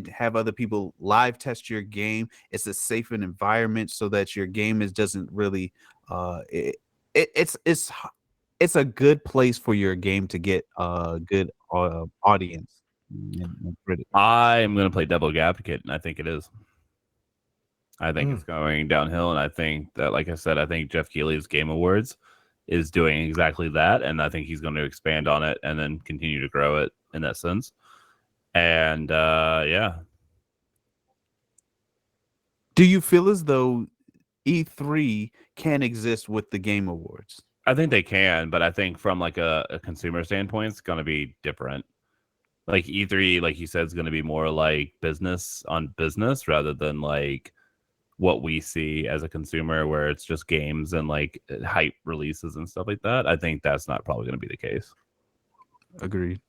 have other people live test your game. It's a safe environment so that your game doesn't really it's a good place for your game to get a good audience. I am going to play devil's advocate, and I think it is. I think it's going downhill, and I think that, like I said, I think Jeff Keighley's Game Awards is doing exactly that, and I think he's going to expand on it and then continue to grow it in that sense. And yeah. Do you feel as though E3 can exist with the Game Awards? I think they can, but I think from like a consumer standpoint, it's going to be different. Like E3, like you said, is going to be more like business on business rather than like what we see as a consumer, where it's just games and like hype releases and stuff like that. I think that's not probably going to be the case. Agreed.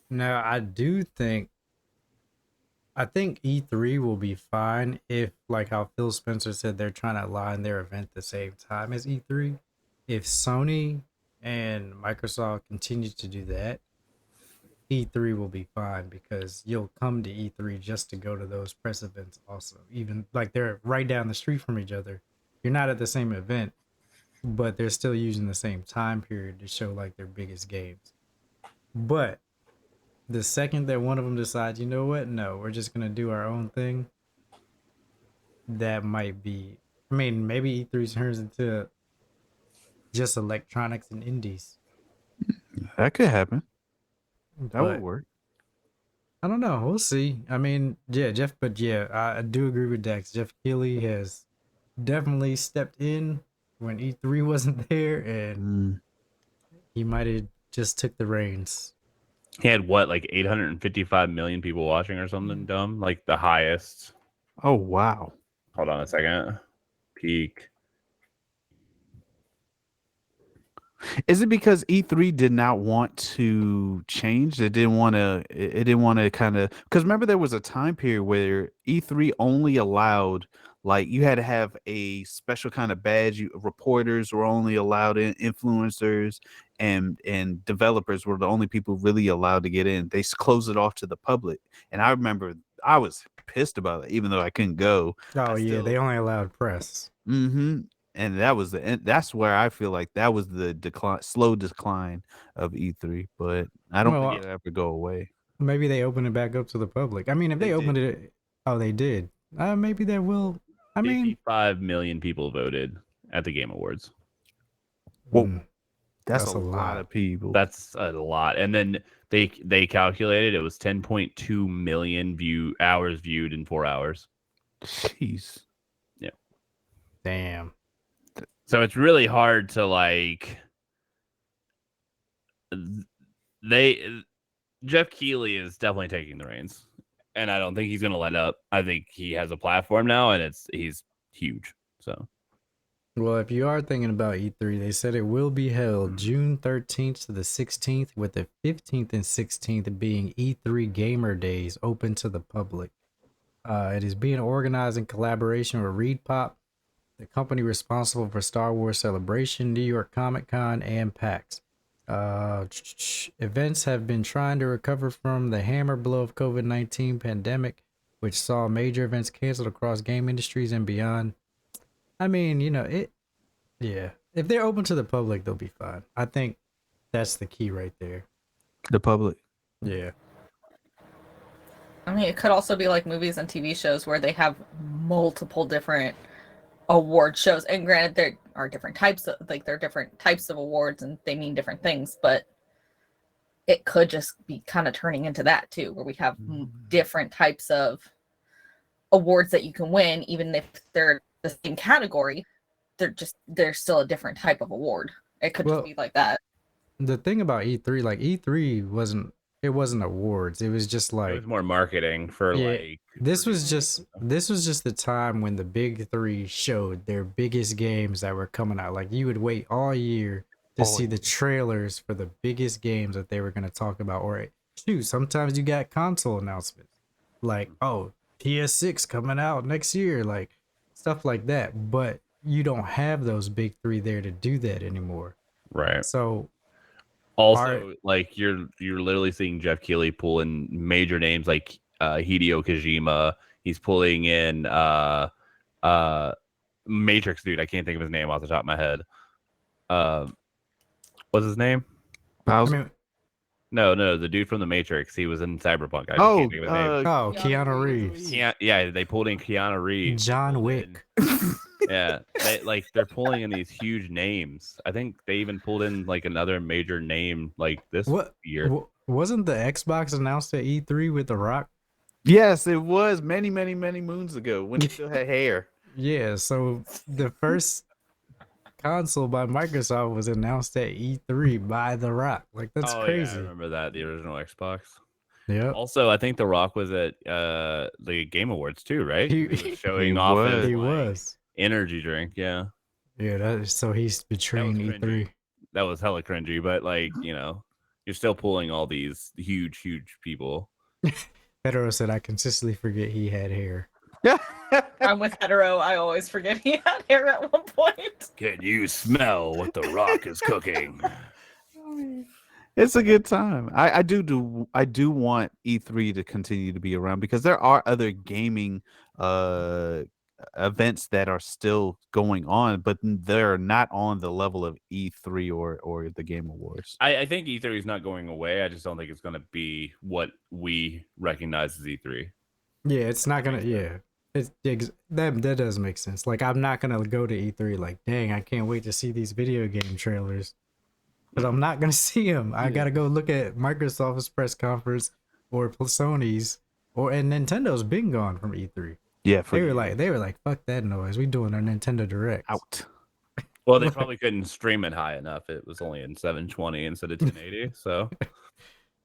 Now, I think E3 will be fine if, like how Phil Spencer said, they're trying to align their event at the same time as E3. If Sony and Microsoft continue to do that, E3 will be fine, because you'll come to E3 just to go to those press events also. Even like they're right down the street from each other. You're not at the same event, but they're still using the same time period to show like their biggest games. But the second that one of them decides, you know what, no, we're just going to do our own thing, that might be, I mean, maybe E3 turns into just electronics and indies. That could happen. That But would work. I don't know. We'll see. I mean, yeah, I do agree with Dax. Jeff Keighley has definitely stepped in when E3 wasn't there, and he might have just took the reins. He had what, like 855 million people watching or something dumb, like the highest. Oh wow. Hold on a second. Peak. Is it because E3 did not want to change? It didn't want to. It didn't want to kind of. Because remember, there was a time period where E3 only allowed, like, you had to have a special kind of badge. Reporters were only allowed in. Influencers and developers were the only people really allowed to get in. They closed it off to the public. And I remember I was pissed about it, even though I couldn't go. Oh yeah, they only allowed press. Mm-hmm. And that was that's where I feel like that was the slow decline of E3. But I don't Well, think it'll ever go away. Maybe they open it back up to the public. I mean, if They they opened did. it, oh, they did. Maybe they will. I mean, 55 million people voted at the Game Awards. Whoa. mm, That's That's a a lot lot. of people. That's a lot. And then they calculated it was 10.2 million hours viewed in 4 hours. Jeez. damn. So it's really hard to like. Jeff Keighley is definitely taking the reins, and I don't think he's going to let up. I think he has a platform now, and he's huge. So Well, if you are thinking about E3, they said it will be held June 13th to the 16th, with the 15th and 16th being E3 Gamer Days open to the public. It is being organized in collaboration with ReedPop, the company responsible for Star Wars Celebration, New York Comic Con, and PAX. Events have been trying to recover from the hammer blow of COVID-19 pandemic, which saw major events canceled across game industries and beyond. I mean, yeah. If they're open to the public, they'll be fine. I think that's the key right there. The public. Yeah. I mean, it could also be like movies and TV shows where they have multiple different award shows. And granted, there are different types of there are different types of awards and they mean different things, but it could just be kind of turning into that too, where we have different types of awards that you can win, even if they're the same category. They're still a different type of award. It could just be like that. The thing about E3, like E3 wasn't awards. It was just it like was more marketing for this was just the time when the big three showed their biggest games that were coming out. Like you would wait all year to see the trailers for the biggest games that they were going to talk about. Or shoot, sometimes you got console announcements like, oh, PS6 coming out next year, like stuff like that. But you don't have those big three there to do that anymore. right. So Also, like you're literally seeing Jeff Keighley pull in major names like Hideo Kojima. He's pulling in Matrix dude. I can't think of his name off the top of my head. What's his name? I mean, No, the dude from the Matrix. He was in Cyberpunk. I just can't think of his name. Keanu Reeves, Yeah, they pulled in Keanu Reeves. John Wick. Yeah, they're pulling in these huge names. I think they even pulled in like another major name like this year. Wasn't the Xbox announced at E3 with The Rock? Yes, it was many moons ago when he still had hair. Yeah, so the first console by Microsoft was announced at E3 by The Rock. Like that's crazy. Yeah, I remember that, the original Xbox. Yeah. Also, I think The Rock was at the Game Awards too, right? He was showing he off was. his He like, was. energy drink. Yeah, Yeah, so he's betraying That was E3. that was hella cringy, but like you're still pulling all these huge people. Pedro said I consistently forget he had hair. I'm with hetero. I always forget he had hair at one point. Can you smell what The Rock is cooking? It's a good time. I do want E3 to continue to be around because there are other gaming events that are still going on, but they're not on the level of E3 or the Game Awards. I think E3 is not going away. I just don't think it's going to be what we recognize as E3. Yeah, it's not gonna. Yeah, that does make sense. Like I'm not gonna go to E3 like, dang, I can't wait to see these video game trailers, but I'm not gonna see them. I gotta go look at Microsoft's press conference or Sony's, and Nintendo's been gone from E3. Yeah, They were like, fuck that noise. We doing our Nintendo Direct. out. Well, they probably couldn't stream it high enough. It was only in 720 instead of 1080. So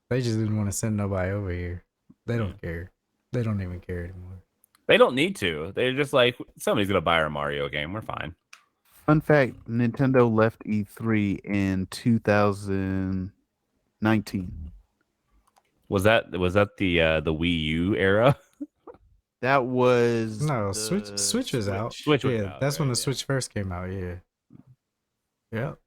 They just didn't want to send nobody over here. They don't care. They don't even care anymore. they don't need to. They're just like, somebody's gonna buy our Mario game. We're fine. Fun fact: Nintendo left E3 in 2019. Was that the Wii U era? That was No, the Switch was out. Switch was Yeah, out, that's when right, the yeah. Switch first came out. Yeah. Yep.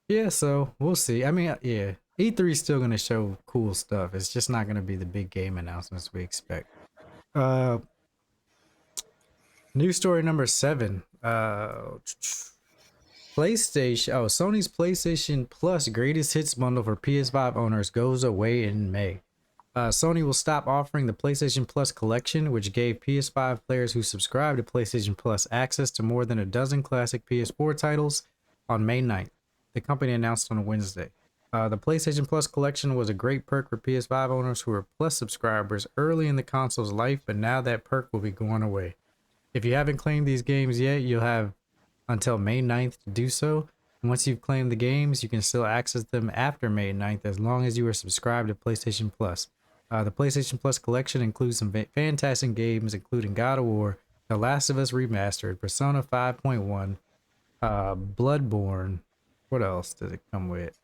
Yeah, so we'll see. I mean, yeah, E3 is still gonna show cool stuff. It's just not gonna be the big game announcements we expect. News story number 7. PlayStation. Oh, Sony's PlayStation Plus Greatest Hits bundle for PS5 owners goes away in May. Sony will stop offering the PlayStation Plus collection, which gave PS5 players who subscribe to PlayStation Plus access to more than a dozen classic PS4 titles, on May 9th. The company announced on Wednesday. The PlayStation Plus collection was a great perk for PS5 owners who were Plus subscribers early in the console's life, but now that perk will be going away. If you haven't claimed these games yet, you'll have until May 9th to do so. And once you've claimed the games, you can still access them after May 9th as long as you are subscribed to PlayStation Plus. The PlayStation Plus collection includes some fantastic games, including God of War, The Last of Us Remastered, Persona 5.1, Bloodborne. What else does it come with?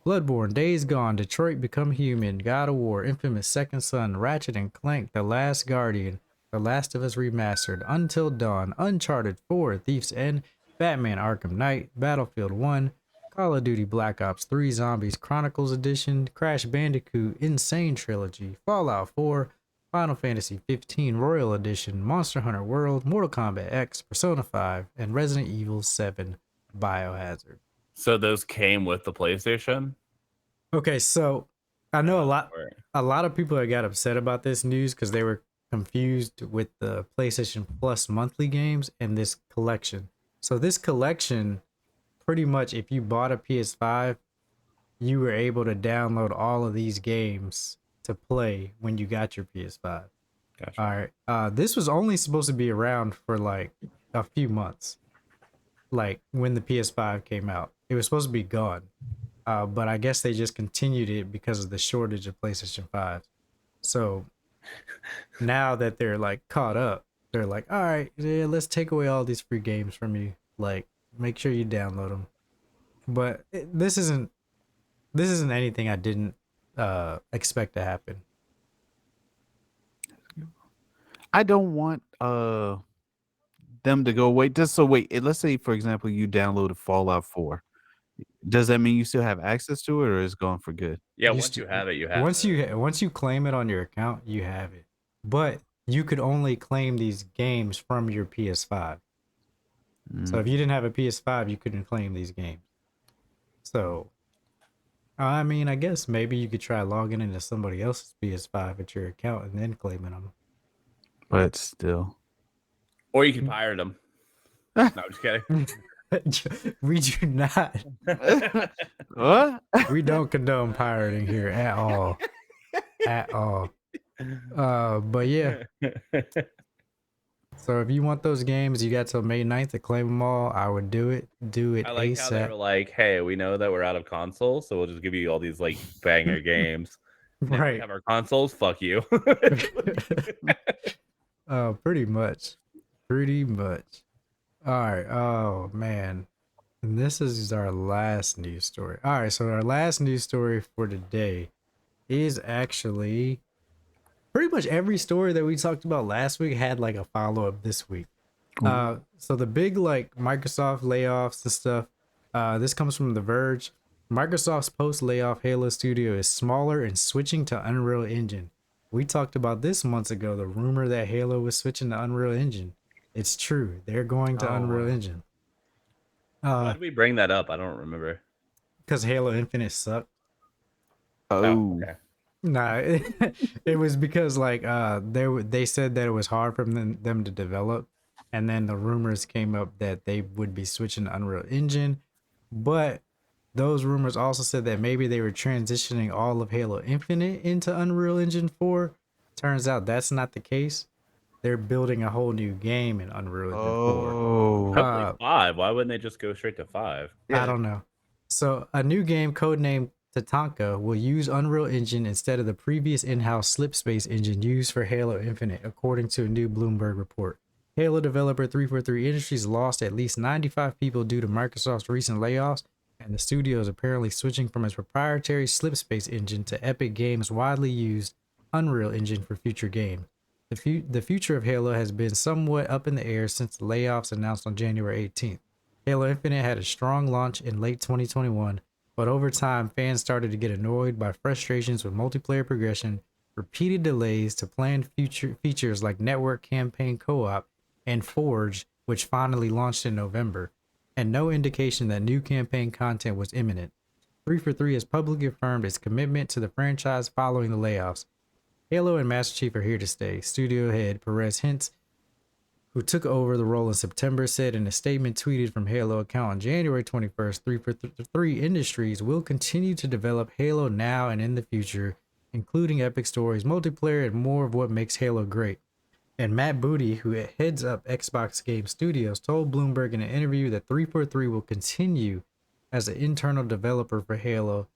Bloodborne, Days Gone, Detroit Become Human, God of War, Infamous Second Son, Ratchet and Clank, The Last Guardian, The Last of Us Remastered, Until Dawn, Uncharted 4, Thief's End, Batman Arkham Knight, Battlefield 1, Call of Duty Black Ops 3 Zombies Chronicles Edition, Crash Bandicoot Insane Trilogy, Fallout 4, Final Fantasy 15 Royal Edition, Monster Hunter World, Mortal Kombat X, Persona 5, and Resident Evil 7 Biohazard. So those came with the PlayStation. Okay, so I know Or- a lot of people that got upset about this news because they were confused with the PlayStation Plus monthly games and this collection. So this collection, pretty much, if you bought a PS5, you were able to download all of these games to play when you got your PS5. Gotcha. All right. This was only supposed to be around for like a few months, like when the PS5 came out. It was supposed to be gone, but I guess they just continued it because of the shortage of PlayStation 5. So now that they're like caught up, they're like, all right, yeah, let's take away all these free games from you. Like, make sure you download them. But this isn't anything I didn't expect to happen. I don't want them to go away. Just so wait, let's say for example you downloaded Fallout 4. Does that mean you still have access to it, or is it gone for good? Yeah, You once st- you have it, you have Once it. once you claim it on your account, you have it. But you could only claim these games from your PS5. So if you didn't have a PS5, you couldn't claim these games. So, I mean, I guess maybe you could try logging into somebody else's PS5 at your account and then claiming them. But still, Or you can pirate them. No, I'm just kidding. We do not. what? We don't condone pirating here at all. At all. But yeah. So if you want those games, you got till May 9th to claim them all. I would do it. Do it I like how they were ASAP. like, "Hey, we know that we're out of consoles, so we'll just give you all these like banger games. And if we Right. have our consoles. Fuck you." Pretty much. Pretty much. All right. Oh man. And this is our last news story. All right, so our last news story for today is actually pretty much every story that we talked about last week had like a follow-up this week. So the big like Microsoft layoffs and stuff, this comes from The Verge. Microsoft's post-layoff Halo studio is smaller and switching to Unreal Engine. We talked about this months ago, the rumor that Halo was switching to Unreal Engine. It's true. They're going to Unreal Engine. Why did we bring that up? I don't remember. Because Halo Infinite sucked. Oh, okay. Nah, it was because like they said that it was hard for them to develop, and then the rumors came up that they would be switching to Unreal Engine, but those rumors also said that maybe they were transitioning all of Halo Infinite into Unreal Engine 4. Turns out that's not the case. they're building a whole new game in Unreal Engine 4. Oh, Hopefully 5. Why wouldn't they just go straight to 5? I don't know. So a new game codenamed Tatanka will use Unreal Engine instead of the previous in-house Slipspace engine used for Halo Infinite, according to a new Bloomberg report. Halo developer 343 Industries lost at least 95 people due to Microsoft's recent layoffs, and the studio is apparently switching from its proprietary Slipspace engine to Epic Games' widely used Unreal Engine for future games. The future of Halo has been somewhat up in the air since the layoffs announced on January 18th. Halo Infinite had a strong launch in late 2021, but over time, fans started to get annoyed by frustrations with multiplayer progression, repeated delays to planned future features like network campaign co-op and Forge, which finally launched in November, and no indication that new campaign content was imminent. 343 has publicly affirmed its commitment to the franchise following the layoffs. Halo and Master Chief are here to stay, studio head Perez Hintz, who took over the role in September, said in a statement tweeted from Halo account on January 21st, 343 Industries will continue to develop Halo now and in the future, including Epic Stories, multiplayer, and more of what makes Halo great. And Matt Booty, who heads up Xbox Game Studios, told Bloomberg in an interview that 343 will continue as an internal developer for Halo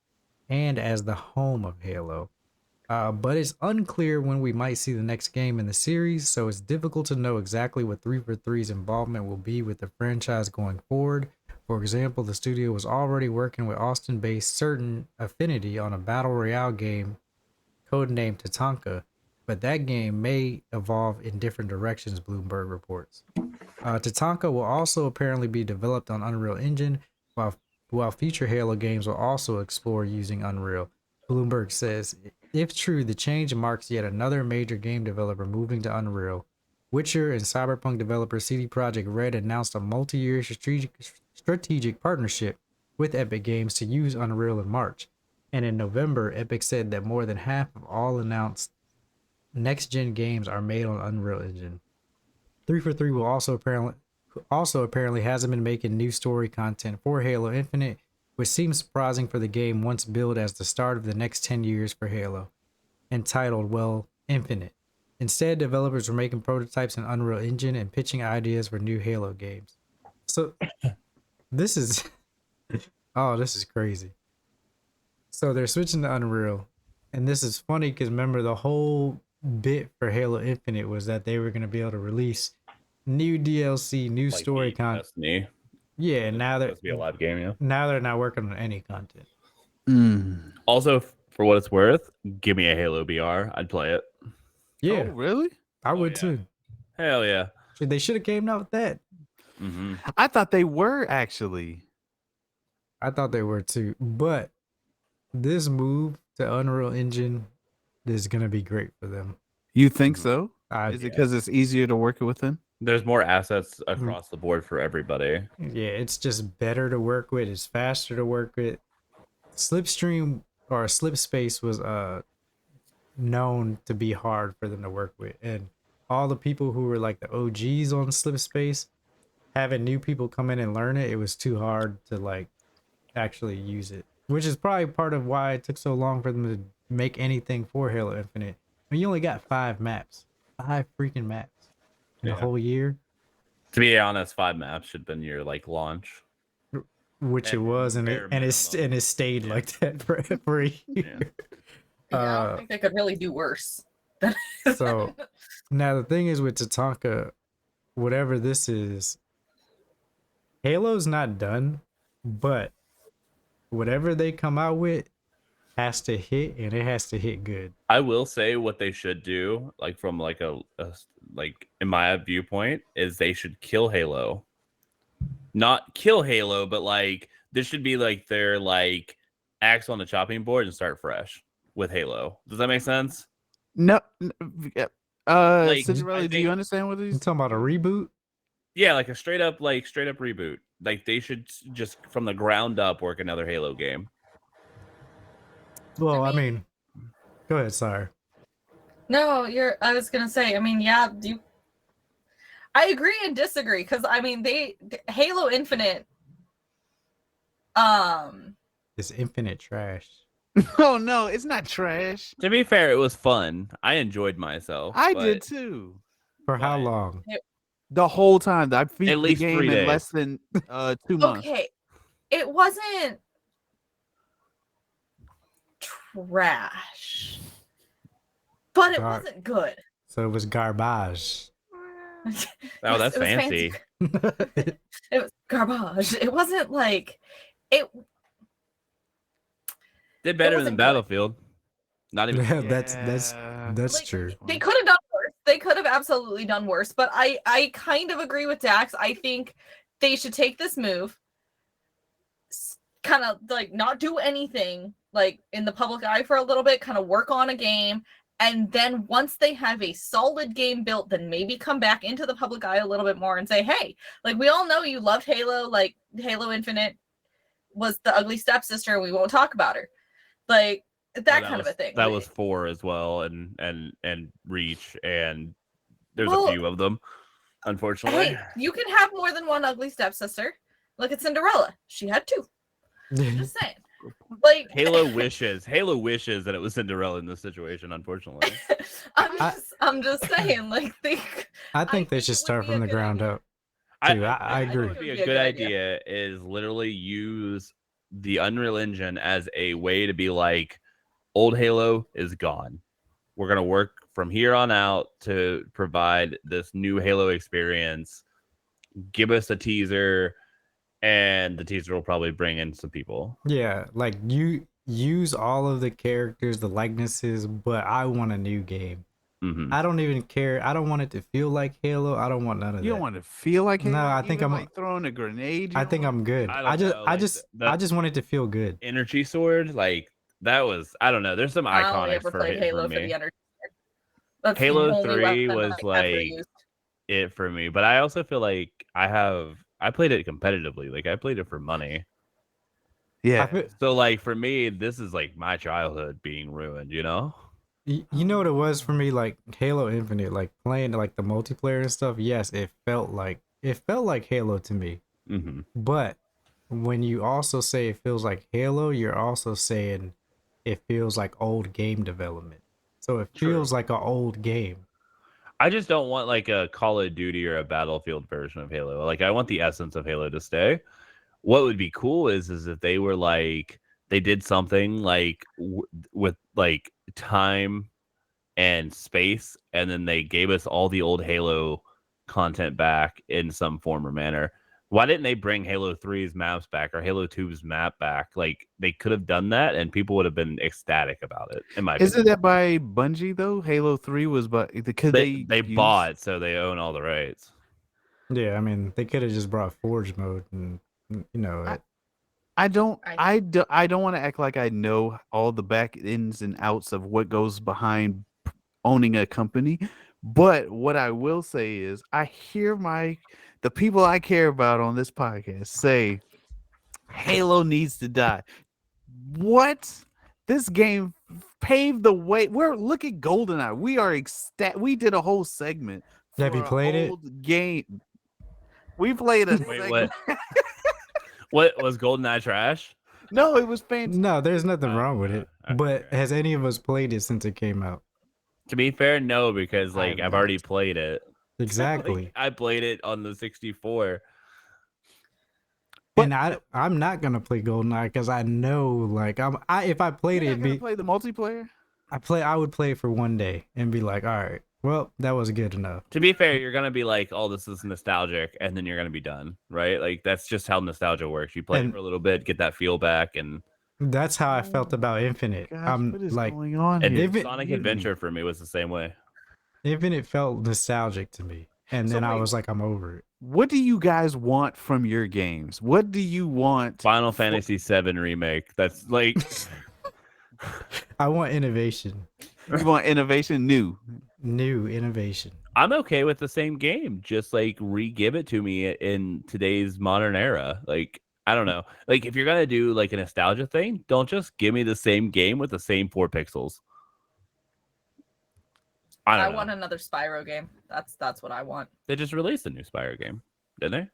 and as the home of Halo. But it's unclear when we might see the next game in the series, so it's difficult to know exactly what 343's involvement will be with the franchise going forward. For example, the studio was already working with Austin-based Certain Affinity on a battle royale game codenamed Tatanka, but that game may evolve in different directions, Bloomberg reports. Tatanka will also apparently be developed on Unreal Engine, while future Halo games will also explore using Unreal. Bloomberg says, if true, the change marks yet another major game developer moving to Unreal. Witcher and Cyberpunk developer CD Projekt Red announced a multi-year strategic partnership with Epic Games to use Unreal in March. And in November, Epic said that more than half of all announced next-gen games are made on Unreal Engine. 343 will also apparently hasn't been making new story content for Halo Infinite, which seems surprising for the game once billed as the start of the next 10 years for Halo, entitled, well, Infinite. Instead, developers were making prototypes in Unreal Engine and pitching ideas for new Halo games. So, this is crazy. So they're switching to Unreal, and this is funny because remember the whole bit for Halo Infinite was that they were going to be able to release new DLC, new Like E story the content. Destiny. Yeah, and now Supposed to be a live game, yeah. now they're not working on any content. Also, for what it's worth, give me a Halo BR. I'd play it. Yeah, Oh, really? I would yeah. too. Hell yeah. They should have came out with that. Mm-hmm. I thought they were actually. I thought they were too, but this move to Unreal Engine is gonna be great for them. You think so? I, Is it because it's easier to work with them? There's more assets Mm-hmm. across the board for everybody. yeah, it's just better to work with. It's faster to work with. Slipstream or Slipspace was known to be hard for them to work with, and all the people who were like the OGs on Slipspace, having new people come in and learn it, it was too hard to like actually use it, which is probably part of why it took so long for them to make anything for Halo Infinite. I mean, you only got 5 freaking maps in a Yeah. whole year, To be honest, 5 maps should have been your like launch. which it At was, and bare it minimum. stayed Yeah. like that for a year. Yeah. Yeah, I Uh, don't think they could really do worse. So now the thing is with Tatanka, whatever this is, Halo's not done, but whatever they come out with has to hit, and it has to hit good. I will say what they should do, like from like a like in my viewpoint, is they should kill Halo. Not kill Halo, but like this should be like their like axe on the chopping board and start fresh with Halo. Does that make sense? No. Like, Cinderella, I do you think- understand what You he's talking about a reboot? Yeah, like a straight up reboot. Like they should just from the ground up work another Halo game. Well, I I mean, go ahead. Sorry. No, I was gonna say. I mean, yeah, I agree and disagree because I mean, Halo Infinite. It's infinite trash. Oh no, it's not trash. To be fair, it was fun. I enjoyed myself. I but did too. For how Right. long? The whole time. I beat the least game 3 in days. less than 2 months. Okay, it wasn't trash, but it Gar- wasn't good. So it was garbage. Oh, Yes, that's it was fancy. It was garbage. It wasn't like it. Did better than wasn't good. Battlefield. Not even. Yeah, Yeah. that's Like, true. They could have done worse. They could have absolutely done worse. But I kind of agree with Dax. I think they should take this move, kind of like not do anything like in the public eye for a little bit, kind of work on a game, and then once they have a solid game built, then maybe come back into the public eye a little bit more and say, hey, like we all know you loved Halo, like Halo Infinite was the ugly stepsister, and we won't talk about her. Like that kind of a thing. That was 4 as well, and Reach, and there's Well, a few of them, unfortunately. Hey, you can have more than one ugly stepsister. Look at Cinderella. She had 2. Just saying. Like Halo wishes that it was Cinderella in this situation, unfortunately. I'm just saying, like I think they think should it would start be a from the good ground idea. up. Too. I think agree. What would be It would a be a good good idea is literally use the Unreal Engine as a way to be like, old Halo is gone. We're going to work from here on out to provide this new Halo experience. Give us a teaser, and the teaser will probably bring in some people. Yeah, like you use all of the characters, the likenesses, but I want a new game. Mhm. I don't even care. I don't want it to feel like Halo. I don't want none of You that. don't want to feel like No, Halo? I think Even, I'm- like throwing a grenade. You I don't think want- I'm good. I don't I just know, I like, just the- I just want it to feel good. Energy Sword, like that was, I don't know. There's some I only iconics ever for played it Halo for for me. the energy. That's Halo the only 3 weapon was I've ever like used. it for me, but I also feel like I played it competitively. Like I played it for money. I Yeah. feel, So like for me, this is like my childhood being ruined, you know? you know what it was for me, like Halo Infinite, like playing like the multiplayer and stuff. Yes, it felt like Halo to me. Mm-hmm. But when you also say it feels like Halo, you're also saying it feels like old game development. So it True. feels like an old game. I just don't want like a Call of Duty or a Battlefield version of Halo. Like I want the essence of Halo to stay. What would be cool is if they were like they did something like with like time and space, and then they gave us all the old Halo content back in some form or manner. Why didn't they bring Halo 3's maps back or Halo 2's map back? Like they could have done that, and people would have been ecstatic about it. In my Isn't opinion. that by Bungie though? Halo 3 was by because They used- bought, so they own all the rights. Yeah, I mean they could have just brought Forge mode, and you know it. I don't I- I don't want to act like I know all the back ins and outs of what goes behind owning a company, but what I will say is I hear the people I care about on this podcast say Halo needs to die. What? This game paved the way. Look at GoldenEye. We are we did a whole segment. Have you for a played it? old game. We played a Wait, segment. What was GoldenEye trash? No, it was fantastic. No, there's nothing wrong with it. okay, But okay. has any of us played it since it came out? To be fair, no, because I like have I've already not. played it. Exactly. Like, I played it on the 64. And I'm not gonna play GoldenEye because I know, like, if I played You're it, not gonna it'd be play the multiplayer. I would play it for one day and be like, all right, well, that was good enough. To be fair, you're gonna be like, "Oh, this is nostalgic," and then you're gonna be done, right? Like that's just how nostalgia works. You play it And- for a little bit, get that feel back, and That's how I felt about Infinite. Gosh, I'm what is like, going on and here? If it- Sonic Adventure for me was the same way. Infinite felt nostalgic to me, and So then I wait. was like, I'm over it. What do you guys want from your games? What do you want? Final Fantasy VII remake. That's like, I want innovation, You want innovation, new innovation. I'm okay with the same game. Just like re-give it to me in today's modern era. Like I don't know. Like if you're gonna do like a nostalgia thing, don't just give me the same game with the same 4 pixels. I don't know. want another Spyro game. That's what I want. They just released a new Spyro game, didn't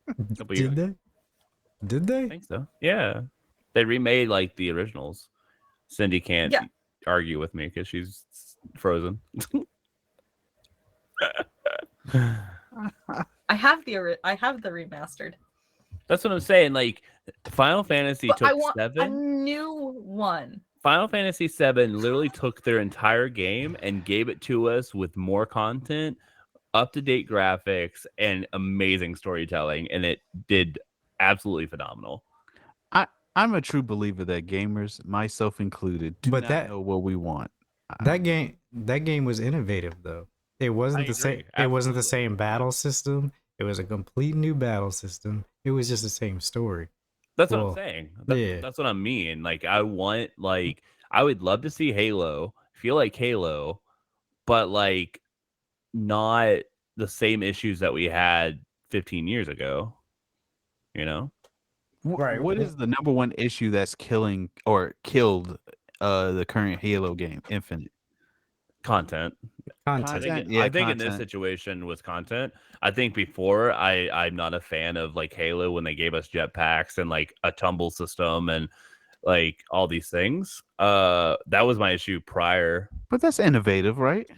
they? Couple years Did ago. they? Did I they? think so. Yeah, they remade like the originals. Cindy can't Yeah. argue with me because she's frozen. I have the remastered, That's what I'm saying. Like Final Fantasy but took I want a 7. new one. Final Fantasy 7 literally took their entire game and gave it to us with more content, up-to-date graphics, and amazing storytelling, and it did absolutely phenomenal. I'm a true believer that gamers, myself included, do But not that- know what we want. That game was innovative though. It wasn't I the same. agree, It wasn't the absolutely. same battle system. It was a complete new battle system. It was just the same story. That's what I'm Well, saying. yeah. That's what I mean. Like I would love to see Halo feel like Halo, but like not the same issues that we had 15 years ago. You know? Right. What is the number one issue that's killing or killed the current Halo game, Infinite? Content. Content. Yeah, I think in this content. situation with content, I think before I'm not a fan of like Halo when they gave us jetpacks and like a tumble system and like all these things. That was my issue prior. But that's innovative, right?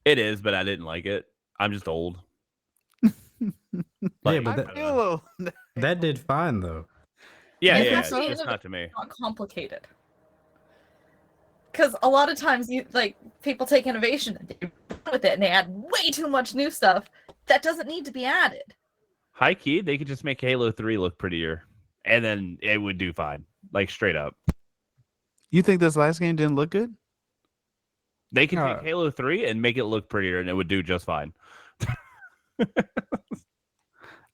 It is, but I didn't like it. I'm just old. Yeah, Like, but I that- don't know. Halo. That did fine though. yeah, It yeah, has to be it's not to me. Not complicated. Because a lot of times people take innovation and they run with it and they add way too much new stuff that doesn't need to be added. High key, they could just make Halo 3 look prettier, and then it would do fine. Like straight up, You think this last game didn't look good? they could Uh, take Halo 3 and make it look prettier, and it would do just fine.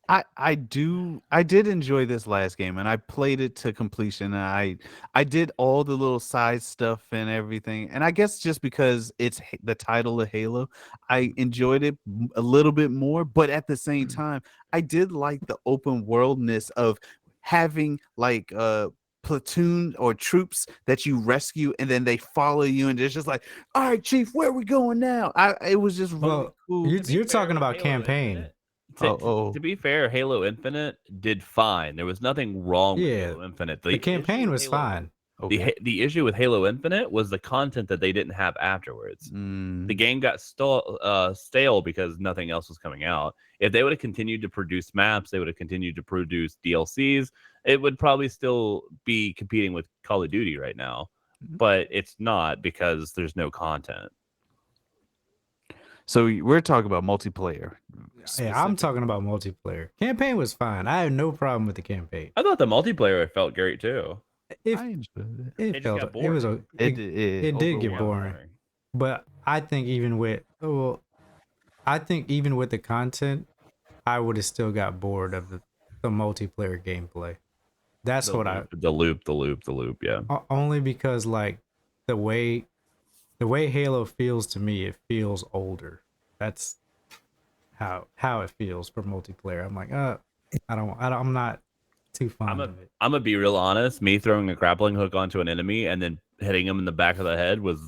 I did enjoy this last game, and I played it to completion. And I did all the little side stuff and everything, and I guess just because it's the title of Halo, I enjoyed it a little bit more. But at the same time, I did like the open worldness of having like platoon or troops that you rescue, and then they follow you, and it's just like, all right, Chief, where are we going now? It was just really Well, cool. you're talking about Halo campaign. Infinite- Oh. To be fair, Halo Infinite did fine. There was nothing wrong with Yeah, Halo Infinite. The campaign issue was with Halo- fine. Okay. The issue with Halo Infinite was the content that they didn't have afterwards. Mm. The game got stale because nothing else was coming out. If they would have continued to produce maps, they would have continued to produce DLCs. It would probably still be competing with Call of Duty right now, but it's not because there's no content. So we're talking about multiplayer. Yeah, I'm talking about multiplayer. Campaign was fine. I had no problem with the campaign. I thought the multiplayer felt great too. If I enjoyed it. it just felt got it was a It, it did get boring. But I think even with the content, I would have still got bored of the multiplayer gameplay. That's what the loop. Yeah. only because like the way Halo feels to me, it feels older. That's how it feels for multiplayer. I'm like, I'm not too fond of it. I'm gonna be real honest. Me throwing a grappling hook onto an enemy and then hitting him in the back of the head was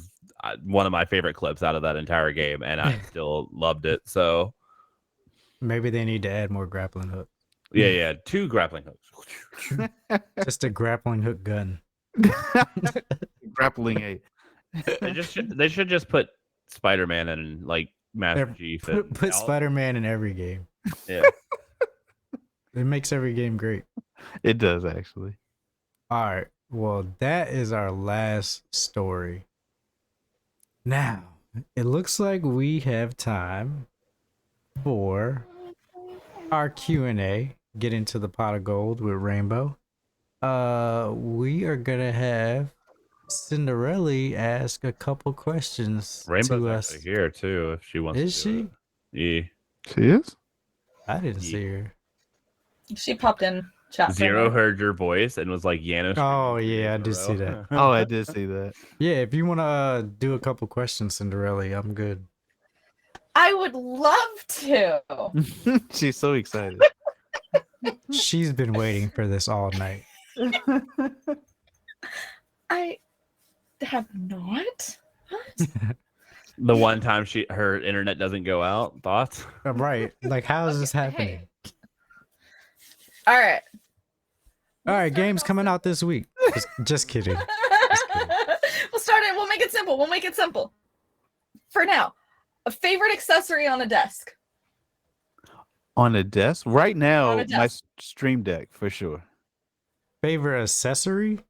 one of my favorite clips out of that entire game, and I still loved it. So Maybe they need to add more grappling hook. yeah, 2 grappling hooks. Just a grappling hook gun. grappling a. They should just put Spider-Man and like Master Chief. and Put Al- Spider-Man in every game. Yeah. It makes every game great. It does actually. All right. Well, that is our last story. Now, it looks like we have time for our Q&A. Get into the pot of gold with Rainbow. We are gonna have Cinderella ask a couple questions Rainbow's to us. actually here too if she wants Is to do she? it. Yeah. She is. I didn't see her. She popped in chat. for a Zero minute. heard your voice and was like Janos. Oh, yeah, I did see that. Oh, I did see that. Yeah, if you want to do a couple questions, Cinderella, I'm good. I would love to. She's so excited. She's been waiting for this all night. I have not. What? The one time her internet doesn't go out. Thoughts? Right. Like, how is this Okay, happening? All right. All right, games coming out this week. Just kidding. We'll start it. We'll make it simple. For now, A favorite accessory on a desk. On a desk right now, On a my desk. Stream Deck for sure. Favorite accessory?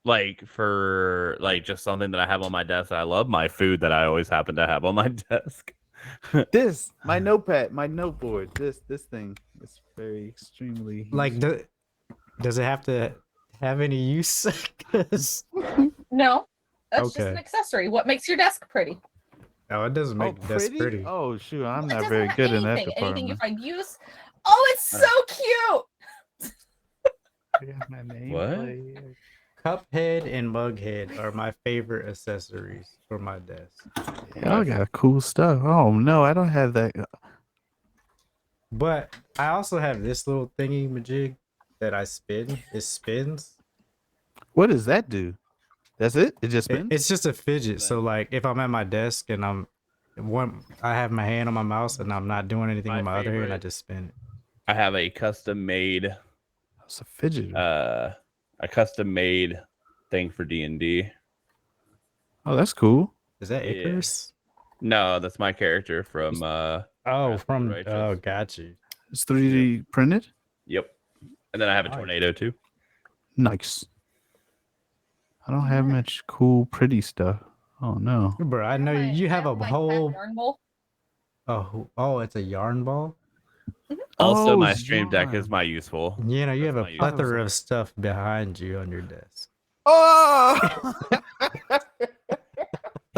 Like for like just something that I have on my desk. I love my food that I always happen to have on my desk. This, my notepad, my noteboard. This thing is very extremely Like, useful. does it have to have any use? 'Cause- No, that's just an Okay. accessory. What makes your desk pretty? oh, it doesn't make this pretty. Oh shoot, I'm It not doesn't very have good in that anything. Anything you department. find use. Oh, it's so cute. My name What? plate. Cuphead and Mughead are my favorite accessories for my desk. Y'all got cool stuff. Oh no, I don't have that. But I also have this little thingy majig that I spin. It spins. What does that do? That's it? It just spins? It's just a fidget. So like if I'm at my desk and I have my hand on my mouse and I'm not doing anything My with my other hand, I favorite- just spin it. I have a custom made It's a fidget. thing for D&D. Oh, that's cool. Is that Yeah. Icarus? No, that's my character from Oh, Wrath of the from Righteous. got you. It's 3D printed. Yep. And then I have a Nice. tornado too. Nice. I don't have much cool, pretty stuff. Oh no. Bro, I know you have a my cat whole. yarn bowl. Oh, it's a yarn ball. Also, Oh, my stream deck yarn. is my useful. You know, you have That's a my plethora of stuff behind you on your desk. Oh,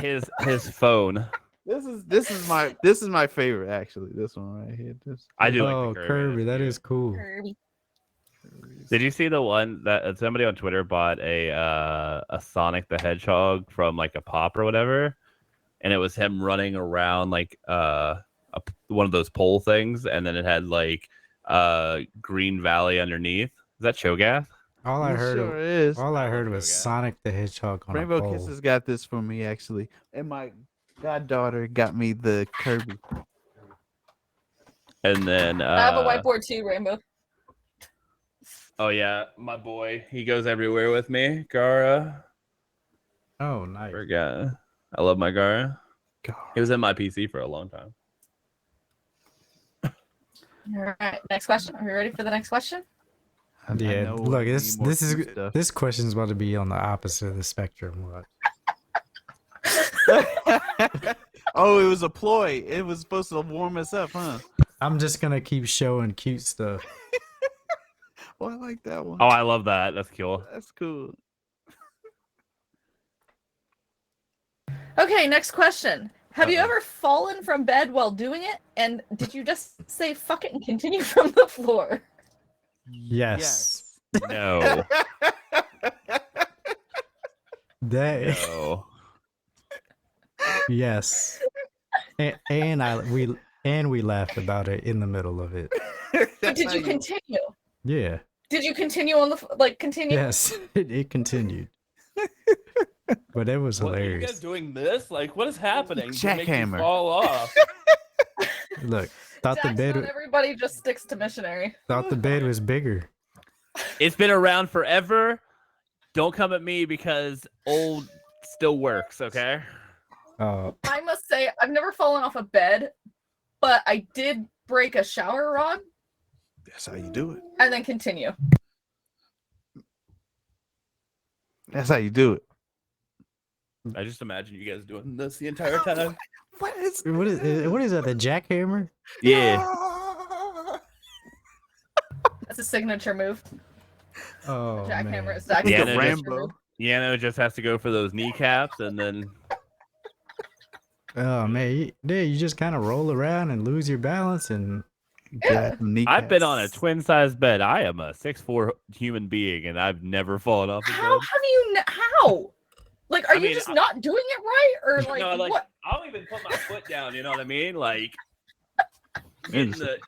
His phone. this is my favorite actually. This one right here. This. I do Oh, like the Kirby, that that's is cool. Kirby. Did you see the one that somebody on Twitter bought a Sonic the Hedgehog from like a pop or whatever, and it was him running around like one of those pole things, and then it had like Green Valley underneath. Is that Cho'Gath? All I It heard, sure is. all I heard Okay. was Sonic the Hedgehog on a Rainbow pole. Kisses got this for me actually, and my goddaughter got me the Kirby. And then I have a whiteboard too, Rainbow. oh yeah, my boy, he goes everywhere with me. Gara, Oh, nice. forgot. I love my Gara. God. He was in my PC for a long time. All right, next question. Are we ready for the next question? I Yeah, know look, I this need more this is cool stuff. this question's about to be on the opposite of the spectrum. Look. Oh, it was a ploy. It was supposed to warm us up, huh? I'm just gonna keep showing cute stuff. Oh, I like that one. Oh, I love that. That's cool. That's cool. Okay, next question. Have you Uh-oh. ever fallen from bed while doing it? And did you just say fuck it and continue from the floor? Yes. No, That no. yes. And we laughed about it in the middle of it. But did you continue? Yeah. Did you continue on the continue? Yes. It continued. But it was What, are you hilarious. guys doing this? Like, what is happening? to make you Jackhammer. fall off. Look, thought the Jack's bed not everybody just sticks to missionary. thought the bed was bigger. It's been around forever. Don't come at me because old still works, okay? I must say, I've never fallen off a bed, but I did break a shower rod That's how you do it. and then continue. That's how you do it. I just imagine you guys doing this the entire time. What is? what is that? The jackhammer? Yeah. That's a signature move. Oh Jackhammer man. is that Yeah, Like no, a just- Rambo. Yano just has to go for those kneecaps and then Oh man, you just kind of roll around and lose your balance and Get them I've been on a kneecaps. twin size bed. I am a 6'4" human being and I've never fallen off a How bed. have you? How? Like, are I you mean, just not doing it right, or like, No, like what? I'll even put my foot down, you know what I mean? Like Interesting. getting the